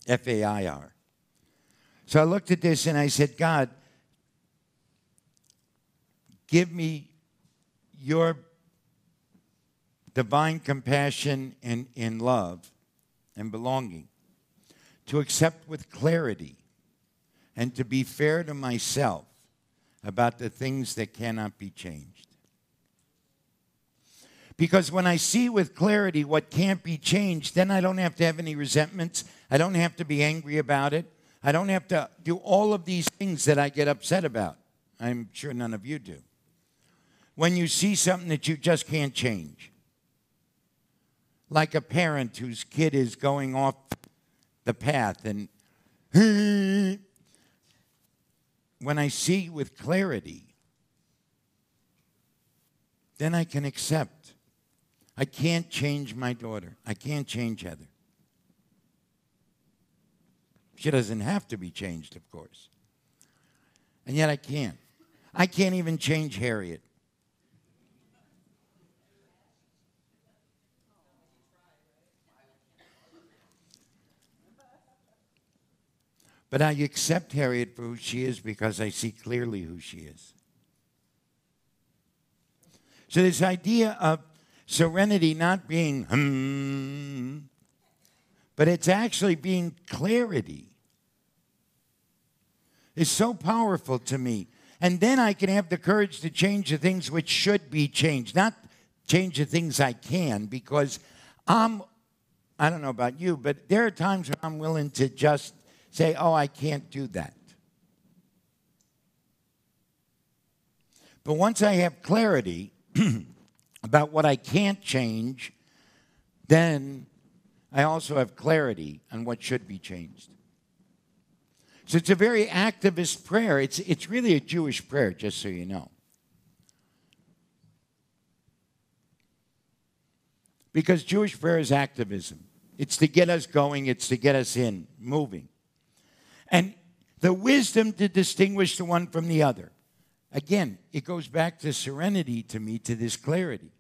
F-A-I-R. So I looked at this and I said, God, give me your divine compassion and love and belonging to accept with clarity and to be fair to myself about the things that cannot be changed. Because when I see with clarity what can't be changed, then I don't have to have any resentments. I don't have to be angry about it. I don't have to do all of these things that I get upset about. I'm sure none of you do. When you see something that you just can't change, like a parent whose kid is going off the path, and when I see with clarity, then I can accept. I can't change my daughter. I can't change Heather. She doesn't have to be changed, of course. And yet I can't. I can't even change Harriet. But I accept Harriet for who she is because I see clearly who she is. So this idea of serenity not being but it's actually being clarity is so powerful to me. And then I can have the courage to change the things which should be changed, not change the things I can, because I don't know about you, but there are times when I'm willing to just say, oh, I can't do that. But once I have clarity about what I can't change, then I also have clarity on what should be changed. So it's a very activist prayer. It's really a Jewish prayer, just so you know. Because Jewish prayer is activism. It's to get us going. It's to get us in, moving. And the wisdom to distinguish the one from the other. Again, it goes back to serenity to me, to this clarity.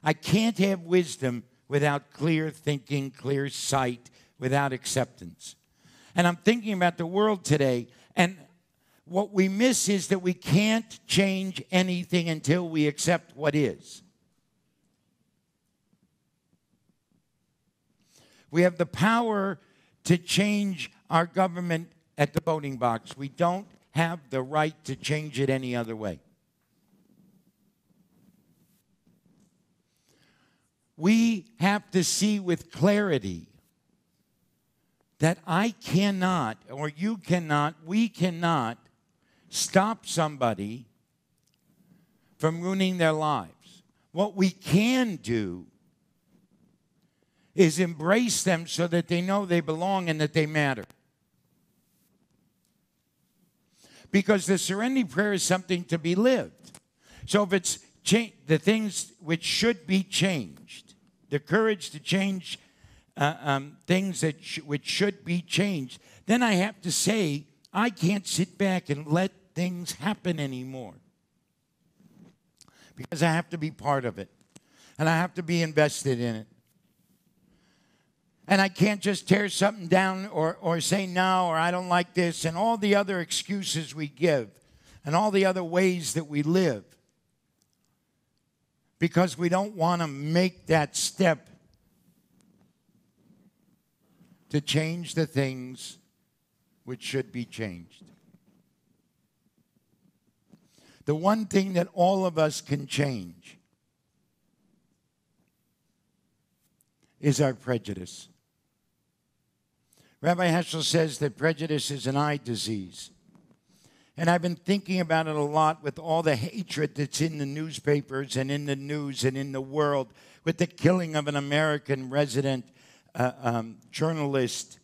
I can't have wisdom without clear thinking, clear sight, without acceptance. And I'm thinking about the world today, and what we miss is that we can't change anything until we accept what is. We have the power to change our government at the voting box. We don't have the right to change it any other way. We have to see with clarity that I cannot, or you cannot, we cannot stop somebody from ruining their lives. What we can do is embrace them so that they know they belong and that they matter. Because the Serenity Prayer is something to be lived. So if it's the things which should be changed, the courage to change things that which should be changed, then I have to say, I can't sit back and let things happen anymore. Because I have to be part of it. And I have to be invested in it. And I can't just tear something down or say no, or I don't like this, and all the other excuses we give, and all the other ways that we live. Because we don't want to make that step to change the things which should be changed. The one thing that all of us can change is our prejudice. Rabbi Heschel says that prejudice is an eye disease. And I've been thinking about it a lot with all the hatred that's in the newspapers and in the news and in the world, with the killing of an American resident journalist,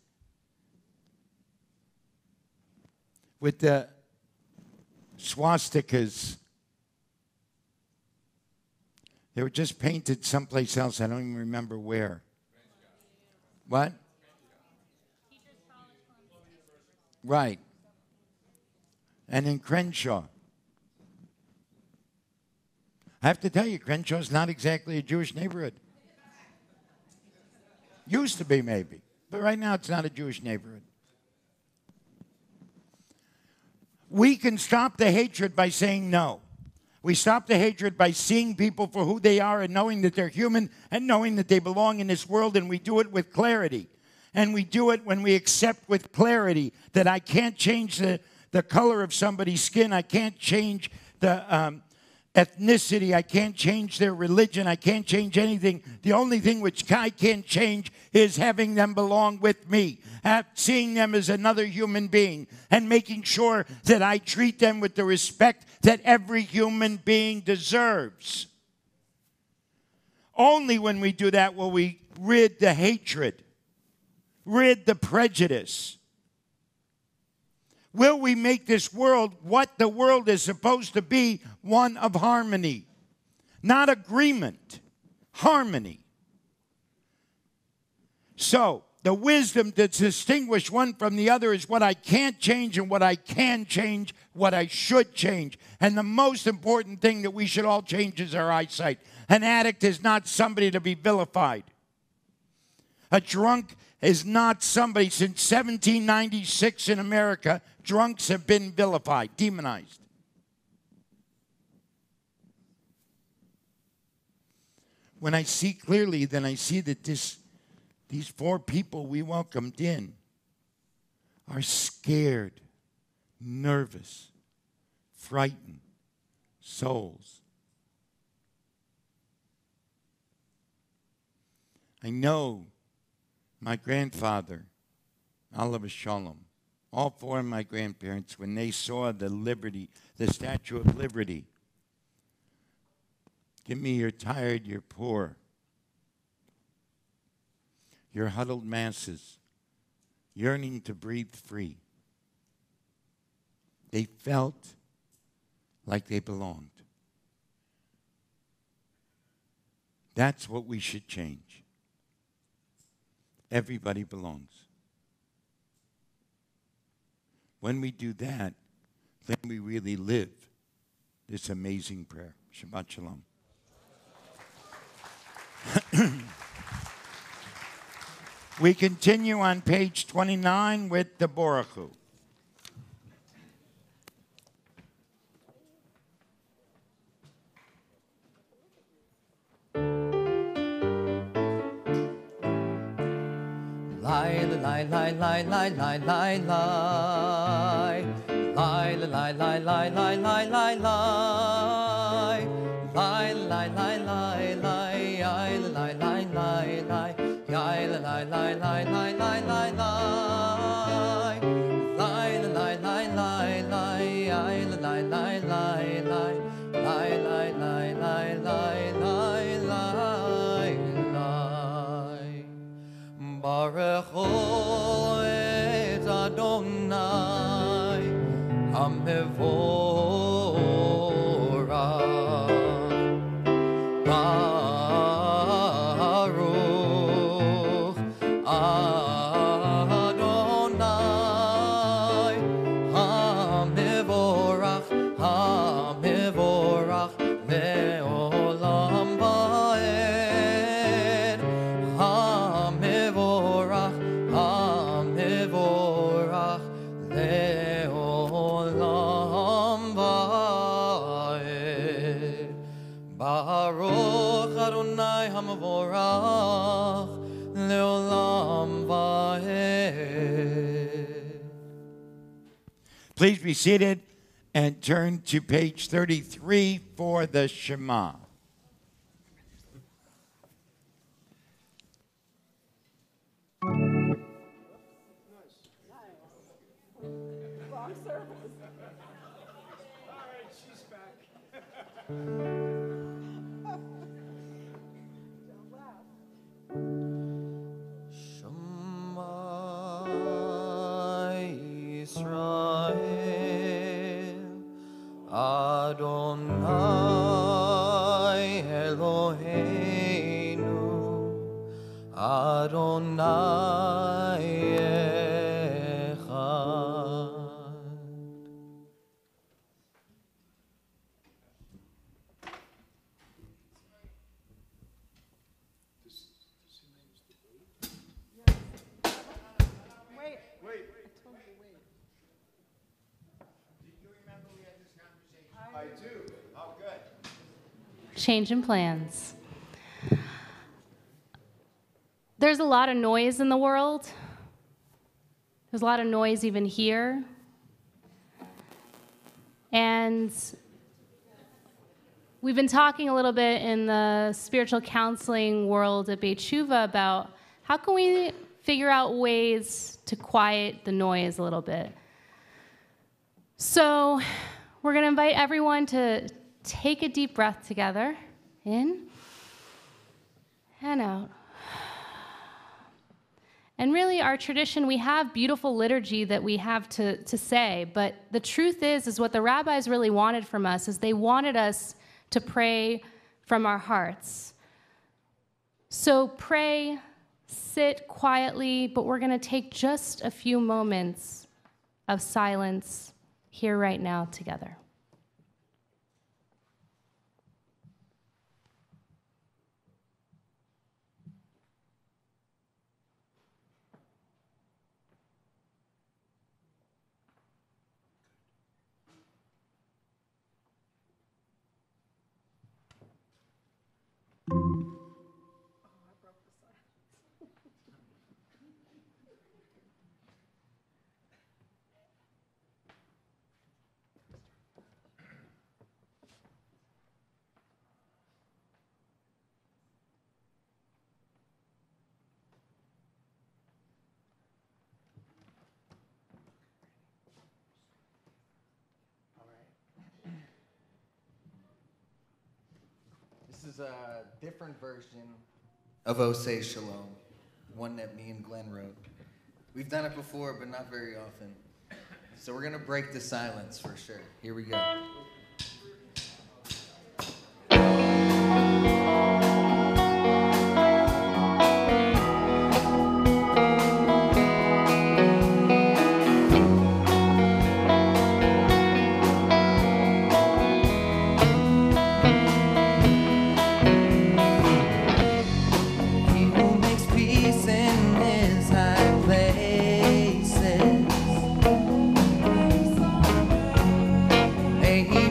with the swastikas. They were just painted someplace else. I don't even remember where. What? Right. And in Crenshaw. I have to tell you, Crenshaw is not exactly a Jewish neighborhood. Used to be, maybe. But right now, it's not a Jewish neighborhood. We can stop the hatred by saying no. We stop the hatred by seeing people for who they are and knowing that they're human and knowing that they belong in this world, and we do it with clarity. And we do it when we accept with clarity that I can't change the color of somebody's skin. I can't change the ethnicity. I can't change their religion. I can't change anything. The only thing which I can change is having them belong with me, seeing them as another human being, and making sure that I treat them with the respect that every human being deserves. Only when we do that will we rid the hatred, rid the prejudice. Will we make this world what the world is supposed to be, one of harmony? Not agreement, harmony. So, the wisdom to distinguish one from the other is what I can't change and what I can change, what I should change. And the most important thing that we should all change is our eyesight. An addict is not somebody to be vilified. A drunk is not somebody. Since 1796 in America, drunks have been vilified, demonized. When I see clearly, then I see that these four people we welcomed in are scared, nervous, frightened souls. I know my grandfather, Oliver Shalom, all four of my grandparents, when they saw the Statue of Liberty, give me your tired, your poor, your huddled masses, yearning to breathe free. They felt like they belonged. That's what we should change. Everybody belongs. When we do that, then we really live this amazing prayer. Shabbat Shalom. We continue on page 29 with the Baruch Hu. Lie, lie, lie, lie, lie, lie, lie, lie. Lie, lie, lie, lie, lie, lie, lie, lie. Lie, lie, lie, lie, lie, lie, lie, lie, lie. Lie, lie, lie, lie, lie, lie, lie, lie. Lie, lie, lie, lie, lie, lie, lie, lie, lie. Lie, lie, lie, lie, lie, lie, lie, lie. Baruch Hu et Adonai HaMevorach. Baruch Adonai HaMevorach. Please be seated and turn to page 33 for the Shema. Adonai Eloheinu, Adonai Echad. I do. Oh, good. Changing plans. There's a lot of noise in the world. There's a lot of noise even here. And we've been talking a little bit in the spiritual counseling world at Beit Tshuva about how can we figure out ways to quiet the noise a little bit. So we're going to invite everyone to take a deep breath together. In and out. And really, our tradition, we have beautiful liturgy that we have to say, but the truth is what the rabbis really wanted from us is they wanted us to pray from our hearts. So pray, sit quietly, but we're going to take just a few moments of silence here right now together. This is a different version of O Say Shalom, one that me and Glenn wrote. We've done it before, but not very often. So we're going to break the silence for sure. Here we go. He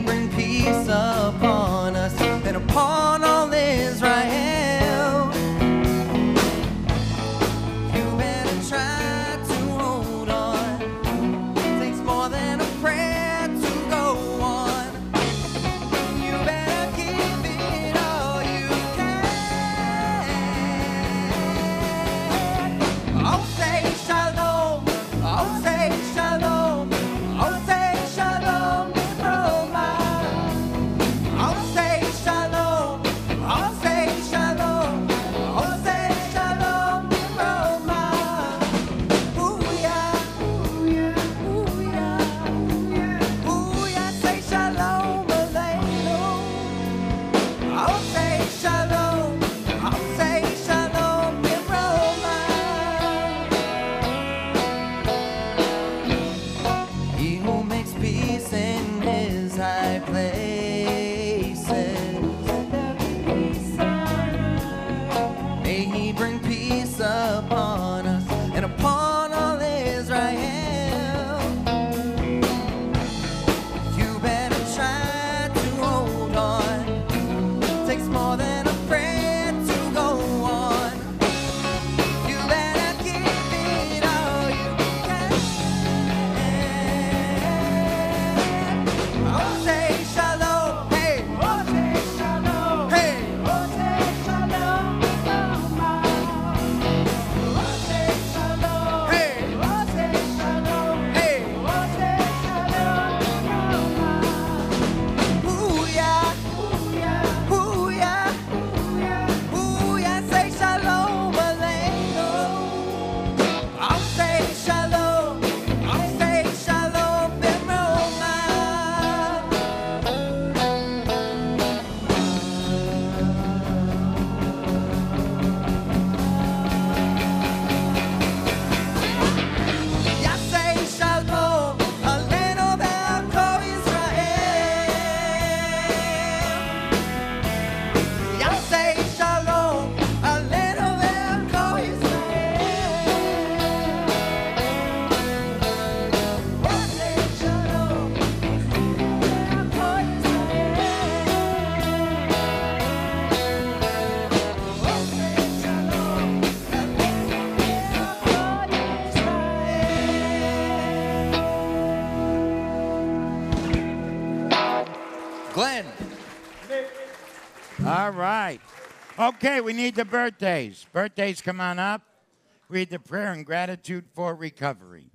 All right. Okay, we need the birthdays. Birthdays, come on up. Read the prayer and gratitude for recovery.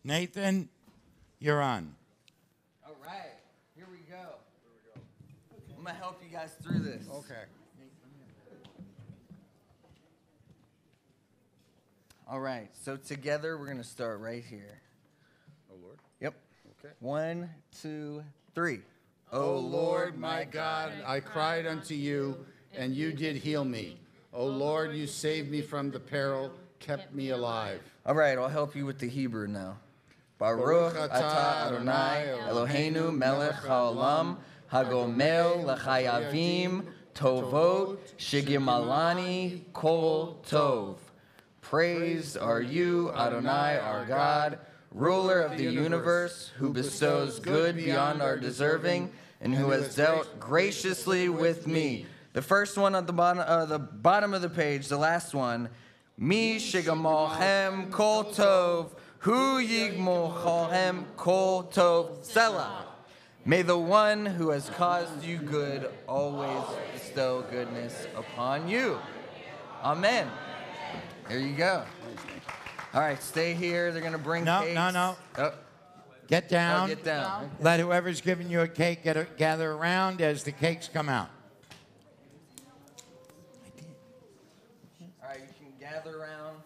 Nathan, you're on. All right, here we go. I'm going to help you guys through this. Okay. All right, so together we're going to start right here. Oh, Lord. Yep. Okay. 1, 2, 3. O Lord, my God, I cried unto you, and you did heal me. O Lord, you saved me from the peril, kept me alive. All right, I'll help you with the Hebrew now. Baruch atah Adonai Eloheinu melech haolam hagomel l'chayavim tovot shigimalani kol tov. Praised are you, Adonai, our God, ruler of the universe, who bestows good beyond our deserving, and who has dealt graciously with me. The first one at the bottom of the page, the last one. Mi shigamalchem kol tov, hu yigmolchem kol tov, Selah. May the one who has caused you good always bestow goodness upon you. Amen. Here you go. All right, stay here. They're going to bring cakes. No. Oh. Get down. Oh, get down. Let whoever's giving you a cake gather around as the cakes come out. All right, you can gather around.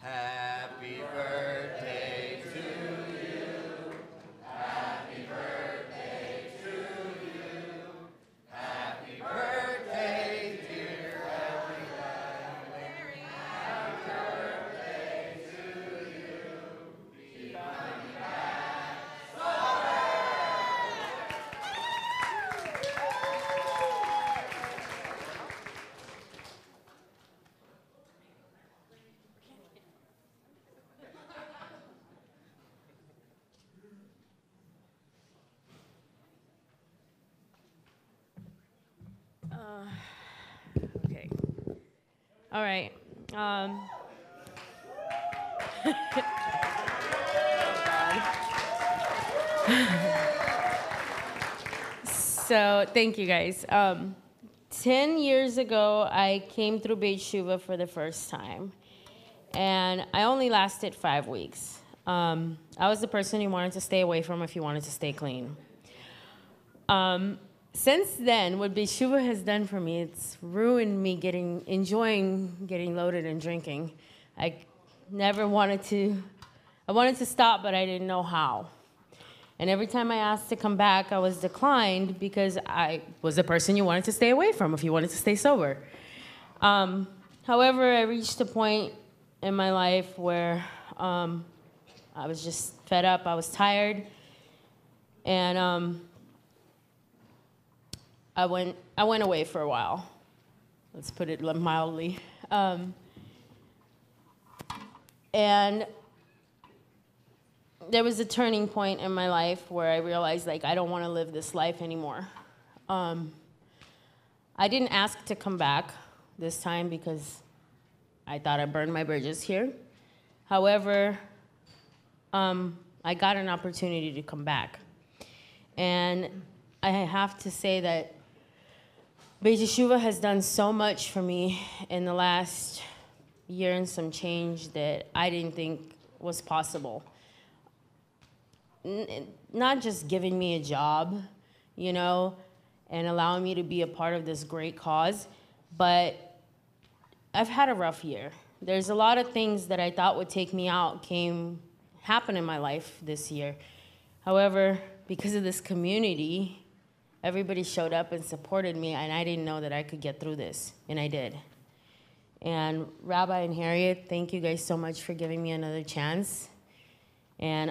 Happy birthday to you. Happy birthday to you. Happy birthday, dear everybody. Happy birthday to you. Keep coming back. Okay. All right. So thank you guys. 10 years ago, I came through Beit Shuva for the first time, and I only lasted 5 weeks. I was the person you wanted to stay away from if you wanted to stay clean. Since then, what Beit Shuva has done for me, it's ruined me enjoying getting loaded and drinking. I wanted to stop, but I didn't know how. And every time I asked to come back, I was declined because I was the person you wanted to stay away from if you wanted to stay sober. However, I reached a point in my life where I was just fed up, I was tired, and I went away for a while. Let's put it mildly. And there was a turning point in my life where I realized, like, I don't want to live this life anymore. I didn't ask to come back this time because I thought I burned my bridges here. However, I got an opportunity to come back. And I have to say that Beit Yeshuva has done so much for me in the last year and some change that I didn't think was possible. Not just giving me a job, and allowing me to be a part of this great cause, but I've had a rough year. There's a lot of things that I thought would take me out happen in my life this year. However, because of this community, everybody showed up and supported me, and I didn't know that I could get through this, and I did. And Rabbi and Harriet, thank you guys so much for giving me another chance. And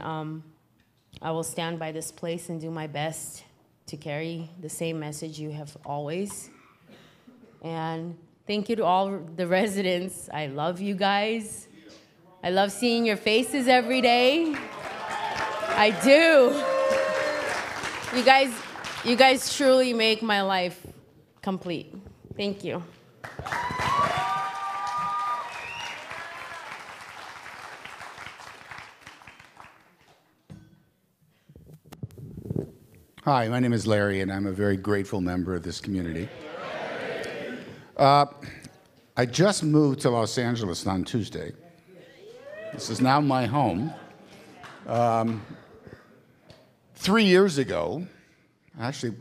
I will stand by this place and do my best to carry the same message you have always. And thank you to all the residents. I love you guys. I love seeing your faces every day. I do. You guys truly make my life complete. Thank you. Hi, my name is Larry, and I'm a very grateful member of this community. I just moved to Los Angeles on Tuesday. This is now my home. 3 years ago, actually,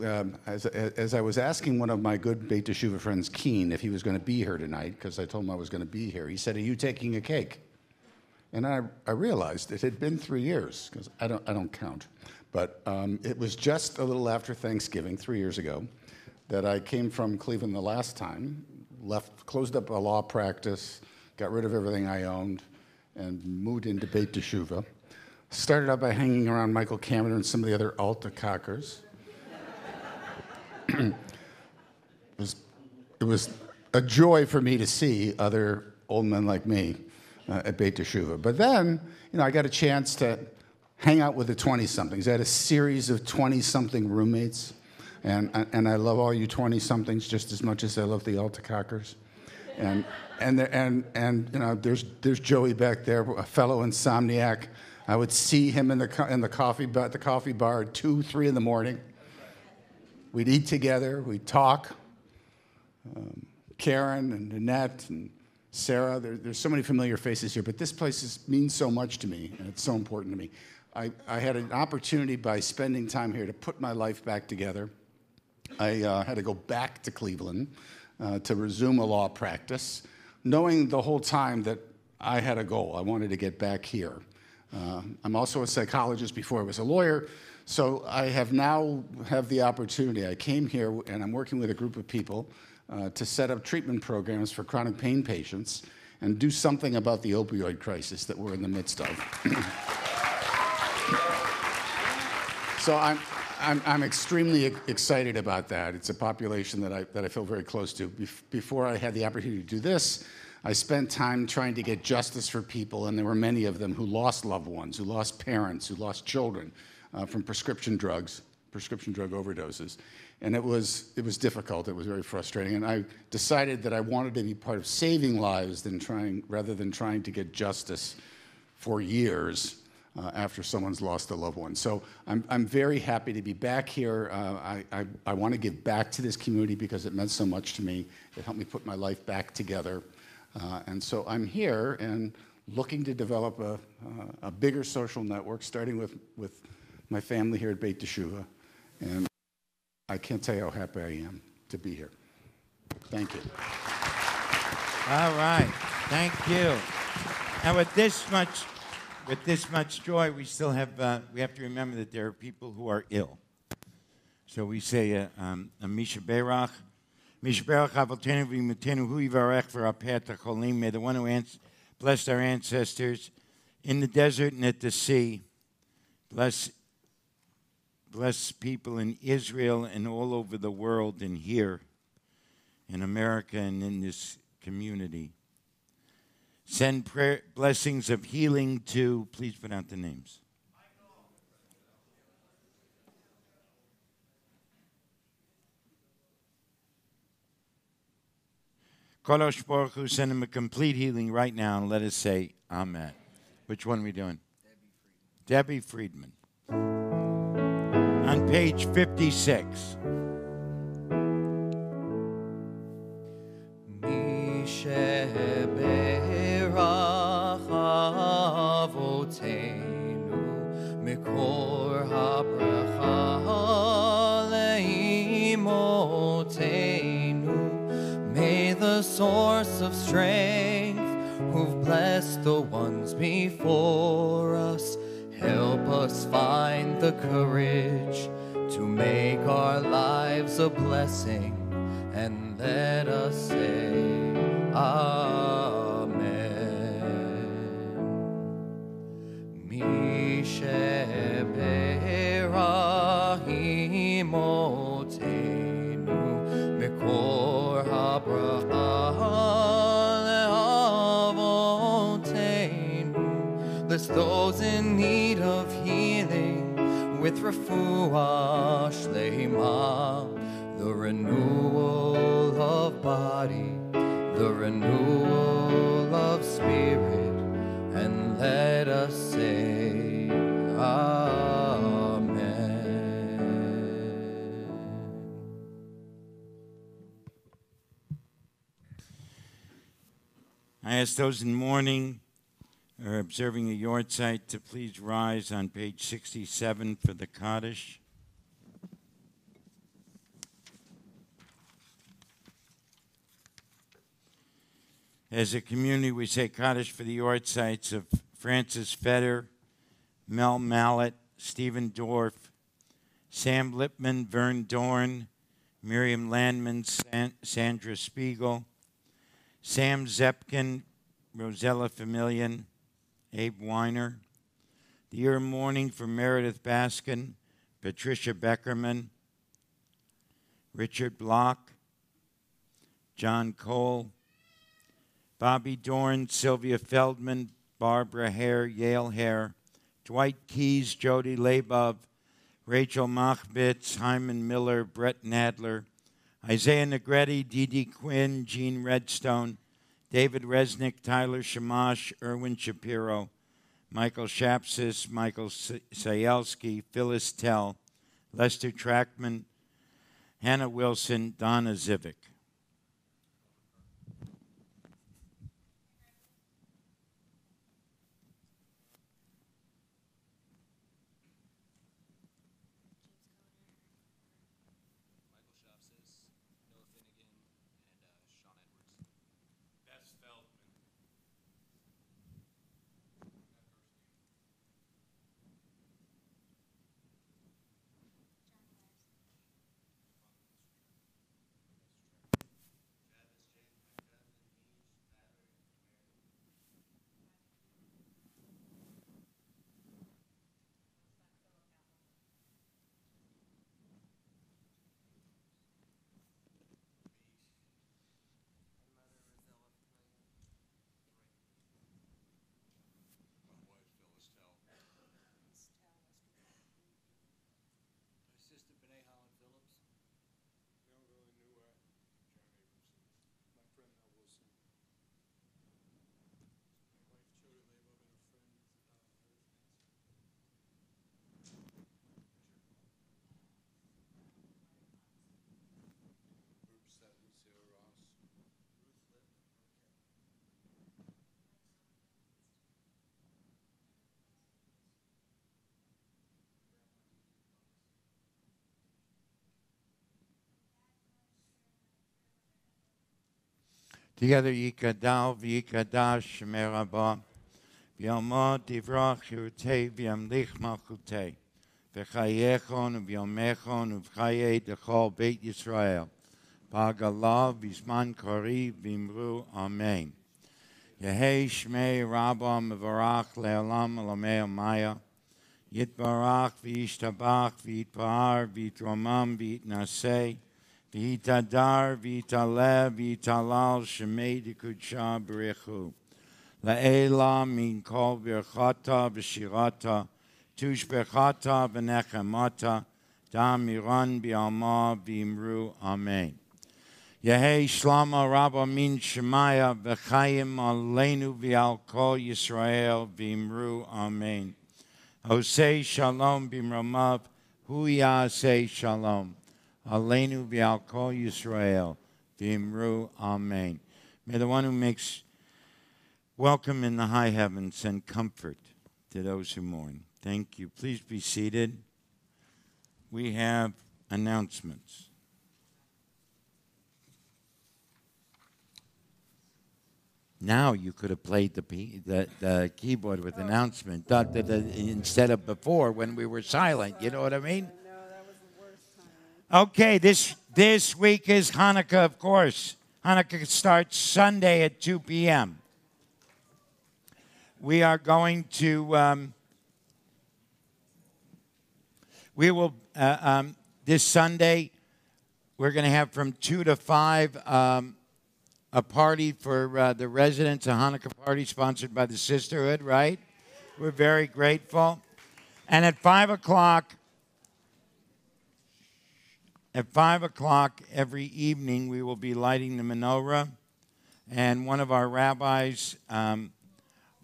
as I was asking one of my good Beit Teshuva friends, Keen, if he was going to be here tonight, because I told him I was going to be here, he said, "Are you taking a cake?" And I realized it had been 3 years, because I don't count. But it was just a little after Thanksgiving, 3 years ago, that I came from Cleveland the last time, closed up a law practice, got rid of everything I owned, and moved into Beit Teshuva. Started out by hanging around Michael Cameron and some of the other Alta cockers. It was a joy for me to see other old men like me at Beit Teshuva. But then, I got a chance to hang out with the 20-somethings. I had a series of 20-something roommates, and I love all you 20-somethings just as much as I love the Alta cockers. And there's Joey back there, a fellow insomniac. I would see him at the coffee bar at 2, 3 in the morning. We'd eat together, we'd talk. Karen and Annette and Sarah, there's so many familiar faces here, but this place means so much to me, and it's so important to me. I had an opportunity by spending time here to put my life back together. I had to go back to Cleveland to resume a law practice, knowing the whole time that I had a goal. I wanted to get back here. I'm also a psychologist before I was a lawyer, so I have the opportunity. I came here, and I'm working with a group of people to set up treatment programs for chronic pain patients and do something about the opioid crisis that we're in the midst of. So I'm extremely excited about that. It's a population that I feel very close to. Before I had the opportunity to do this, I spent time trying to get justice for people, and there were many of them who lost loved ones, who lost parents, who lost children from prescription drug overdoses. And it was difficult. It was very frustrating. And I decided that I wanted to be part of saving lives rather than trying to get justice for years after someone's lost a loved one. So I'm very happy to be back here. I want to give back to this community because it meant so much to me. It helped me put my life back together. And so I'm here and looking to develop a bigger social network, starting with my family here at Beit Teshuva. And I can't tell you how happy I am to be here. Thank you. All right. Thank you. And with this much joy, we still have we have to remember that there are people who are ill. So we say a Misha Berach. Misha Berach Avotenu v'Imatenu hu yivarech v'rapeh hacholim. May the one who blessed our ancestors in the desert and at the sea. Bless people in Israel and all over the world and here in America and in this community. Send prayer, blessings of healing to, please put out the names. Kodosh Baruch Hu, send him a complete healing right now, and let us say Amen. Which one are we doing? Debbie Friedman. On page 56. Berach avotenu mikor habracha leimotenu. May the source of strength, who've blessed the ones before us, help us find the courage to make our lives a blessing, and let us say Amen. Mishe berahimotenu mikor habracha leavotenu. Bless those in need of healing with refuah shleima, the renewal of body, the renewal of spirit, and let us say Amen. I ask those in mourning or observing a yard site to please rise on page 67 for the Kaddish. As a community, we say Kaddish for the yard sites of Francis Feder, Mel Mallet, Stephen Dorff, Sam Lipman, Vern Dorn, Miriam Landman, Sandra Spiegel, Sam Zepkin, Rosella Familian, Abe Weiner. The year of mourning for Meredith Baskin, Patricia Beckerman, Richard Block, John Cole, Bobby Dorn, Sylvia Feldman, Barbara Hare, Yale Hare, Dwight Keys, Jody Labov, Rachel Machbitz, Hyman Miller, Brett Nadler, Isaiah Negretti, Dee Quinn, Gene Redstone, David Resnick, Tyler Shamash, Erwin Shapiro, Michael Shapsis, Michael Sayelski, Phyllis Tell, Lester Trackman, Hannah Wilson, Donna Zivick. Together, Yikadal v'Yikadash Shemei Rabbah, v'yomod divrach yirutei v'yamlich malchutei, v'chayechon v'yomechon v'chayei dechol Beit Yisrael, b'hagalah v'zman kariv v'imru Amen. Yehei Shmei Rabbah mevarach le'olam alamei amaya, yitbarach v'yishtabach v'yitpahar v'yitromam v'yitnasei, V'yitadar, v'yitalev, v'yitalal, shemei dekudsha b'rechu. La'ela min kol v'erchata v'shirata, tushbechata v'nechemata, da'amiran b'alma v'imru Amen. Yehei shlama rabba min shemaya v'chayim aleinu v'al kol Yisrael v'imru Amen. Hosei shalom b'mramav, hu yaseh shalom. Aleinu v'al kol Yisrael, v'imru Amen. May the one who makes welcome in the high heavens send comfort to those who mourn. Thank you. Please be seated. We have announcements. Now you could have played the keyboard with announcement instead of before when we were silent. You know what I mean? Okay, this week is Hanukkah, of course. Hanukkah starts Sunday at 2 p.m. We are going to, this Sunday, we're going to have from 2 to 5 a party for the residents, a Hanukkah party sponsored by the Sisterhood, right? We're very grateful. And at 5 o'clock, every evening, we will be lighting the menorah, and one of our rabbis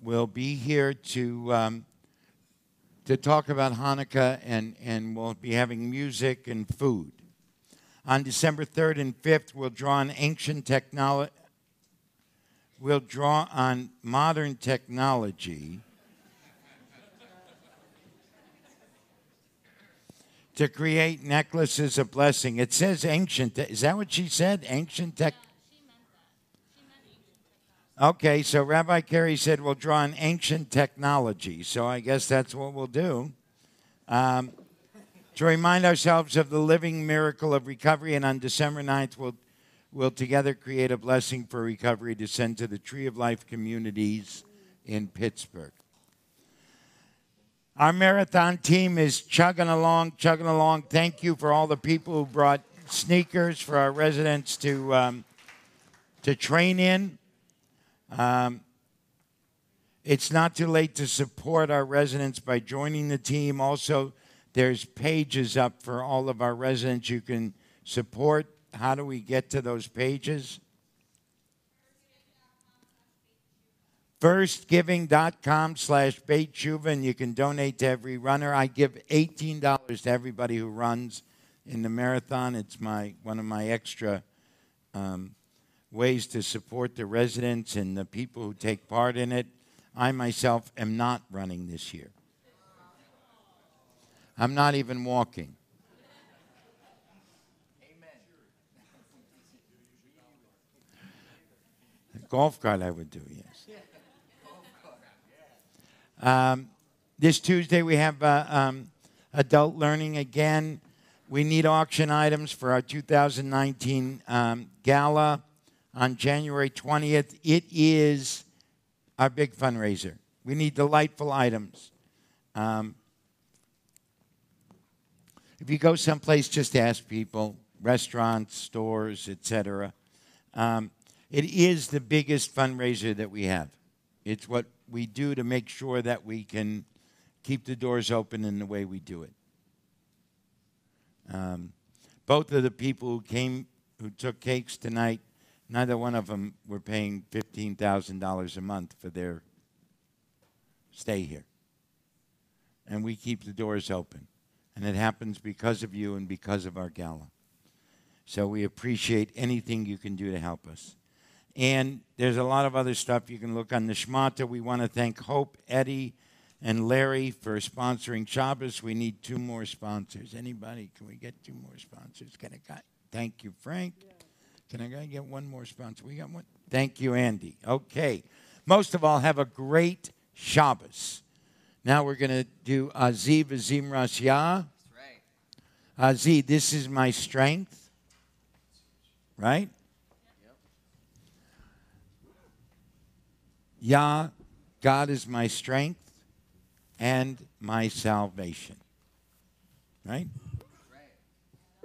will be here to talk about Hanukkah, and we'll be having music and food. On December 3rd and 5th, we'll draw on ancient technology. will draw on modern technology to create necklaces of blessing. It says ancient. Is that what she said? Ancient tech? Okay, so Rabbi Carey said we'll draw on ancient technology. So I guess that's what we'll do. To remind ourselves of the living miracle of recovery, and on December 9th, we'll together create a blessing for recovery to send to the Tree of Life communities in Pittsburgh. Our marathon team is chugging along. Thank you for all the people who brought sneakers for our residents to train in. It's not too late to support our residents by joining the team. Also, there's pages up for all of our residents you can support. How do we get to those pages? Firstgiving.com/Beit and you can donate to every runner. I give $18 to everybody who runs in the marathon. It's one of my extra ways to support the residents and the people who take part in it. I myself am not running this year. I'm not even walking. A golf cart I would do, yes. This Tuesday we have adult learning again. We need auction items for our 2019 gala on January 20th. It is our big fundraiser. We need delightful items. If you go someplace, just ask people, restaurants, stores, etc. It is the biggest fundraiser that we have. It's what we do to make sure that we can keep the doors open in the way we do it. Both of the people who took cakes tonight, neither one of them were paying $15,000 a month for their stay here. And we keep the doors open. And it happens because of you and because of our gala. So we appreciate anything you can do to help us. And there's a lot of other stuff you can look on the Shmata. We want to thank Hope, Eddie, and Larry for sponsoring Shabbos. We need 2 more sponsors. Anybody? Can we get 2 more sponsors? Thank you, Frank. Can I get 1 more sponsor? We got one? Thank you, Andy. Okay. Most of all, have a great Shabbos. Now we're going to do Aziv Azim Ras Yah. That's right. Aziv, this is my strength. Right? Yep. Yah, God is my strength and my salvation. Right?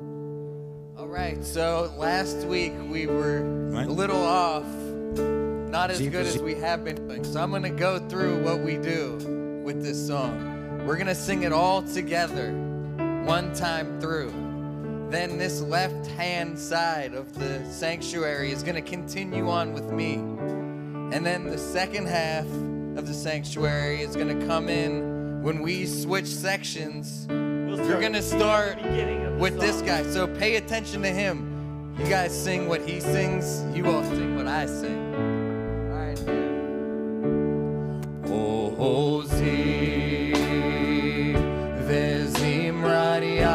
All right, so last week we were a little off, not as good as we have been doing. So I'm going to go through what we do with this song. We're going to sing it all together, one time through. Then this left-hand side of the sanctuary is going to continue on with me. And then the second half of the sanctuary is going to come in when we switch sections. We're going to start with this guy, so pay attention to him. You guys sing what he sings, you all sing what I sing. All right, here. Ozi vezimradia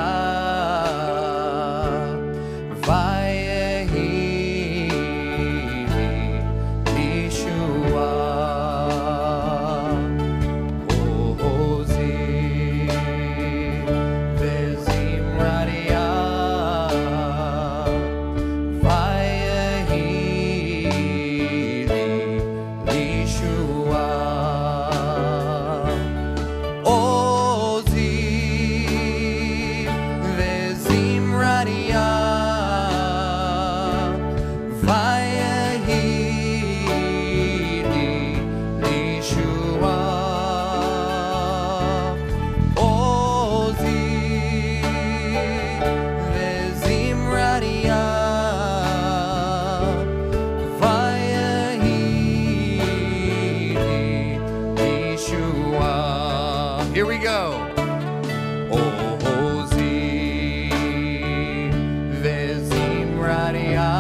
Radia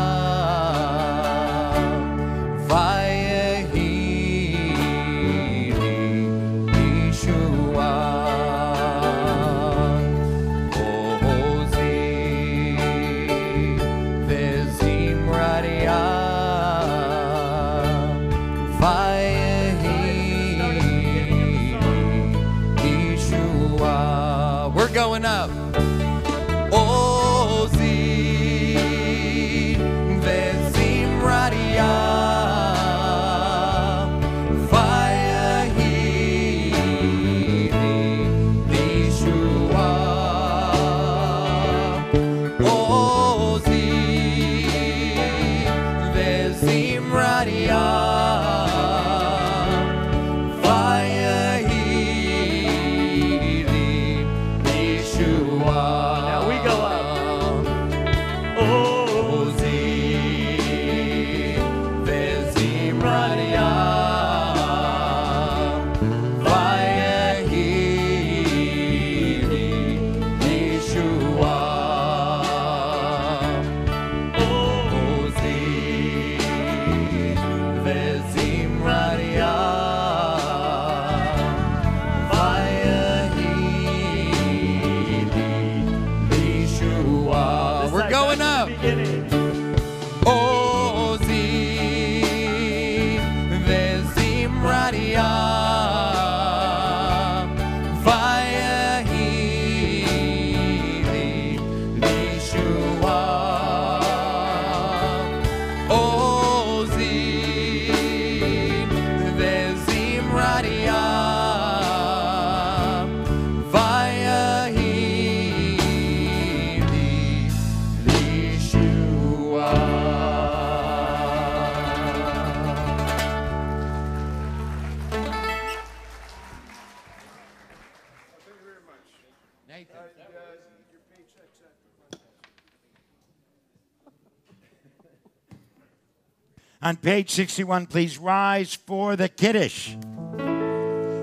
On page 61, please rise for the Kiddush.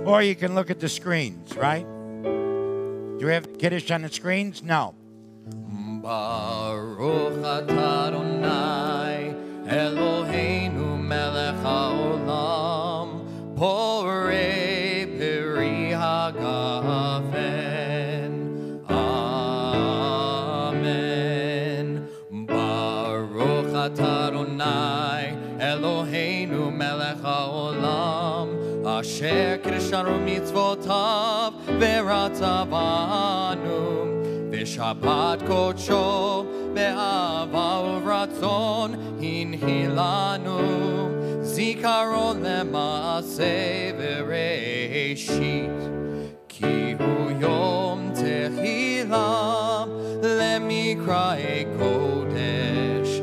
Or you can look at the screens, right? Do we have the Kiddush on the screens? No. Baruch atah Adonai Eloheinu melech haolam porei peri hagafen. Amen. Baruch atah Adonai Eloheinu melech haolam asher kiddushanu mitzvotav veratzavanu v'shabbat kodsho be'ava uvratzon hinhilanu zikaron lema'aseh v'reishit ki hu yom tehila lemikra'e kodesh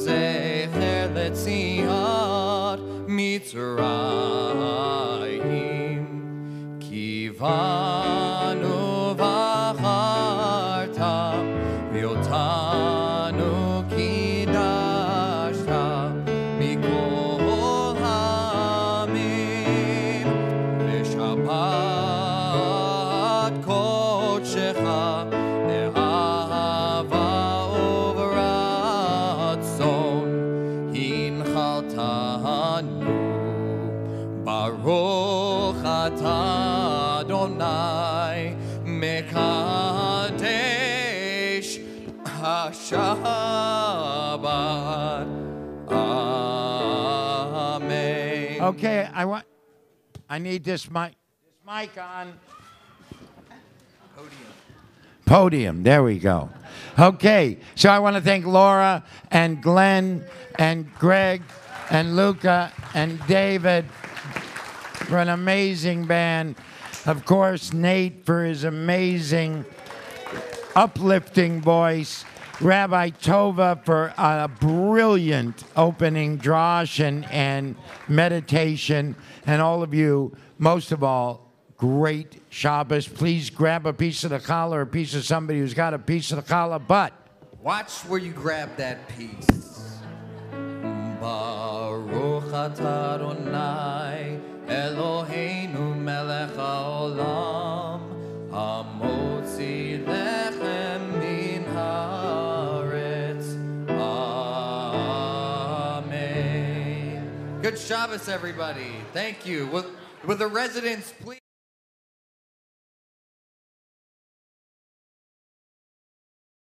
zecher letziat mitzrayim kivanu v'acharta v'yotanu kidashta mikol hamim v'shabbat kodshecha be'ahava uvratzon hinchaltanu Baruch atah Adonai mekadesh haShabbat. Amen. Okay, I need this mic on. Podium. There we go. Okay, so I want to thank Laura and Glenn and Greg and Luca and David for an amazing band. Of course, Nate for his amazing, uplifting voice. Rabbi Tova for a brilliant opening drash and meditation. And all of you, most of all, great Shabbos. Please grab a piece of the challah or a piece of somebody who's got a piece of the challah, but watch where you grab that piece. Baruch atah Adonai Eloheinu melech haolam hamotzi lechem min haaretz. Amen. Good Shabbos, everybody. Thank you. Will the residents please...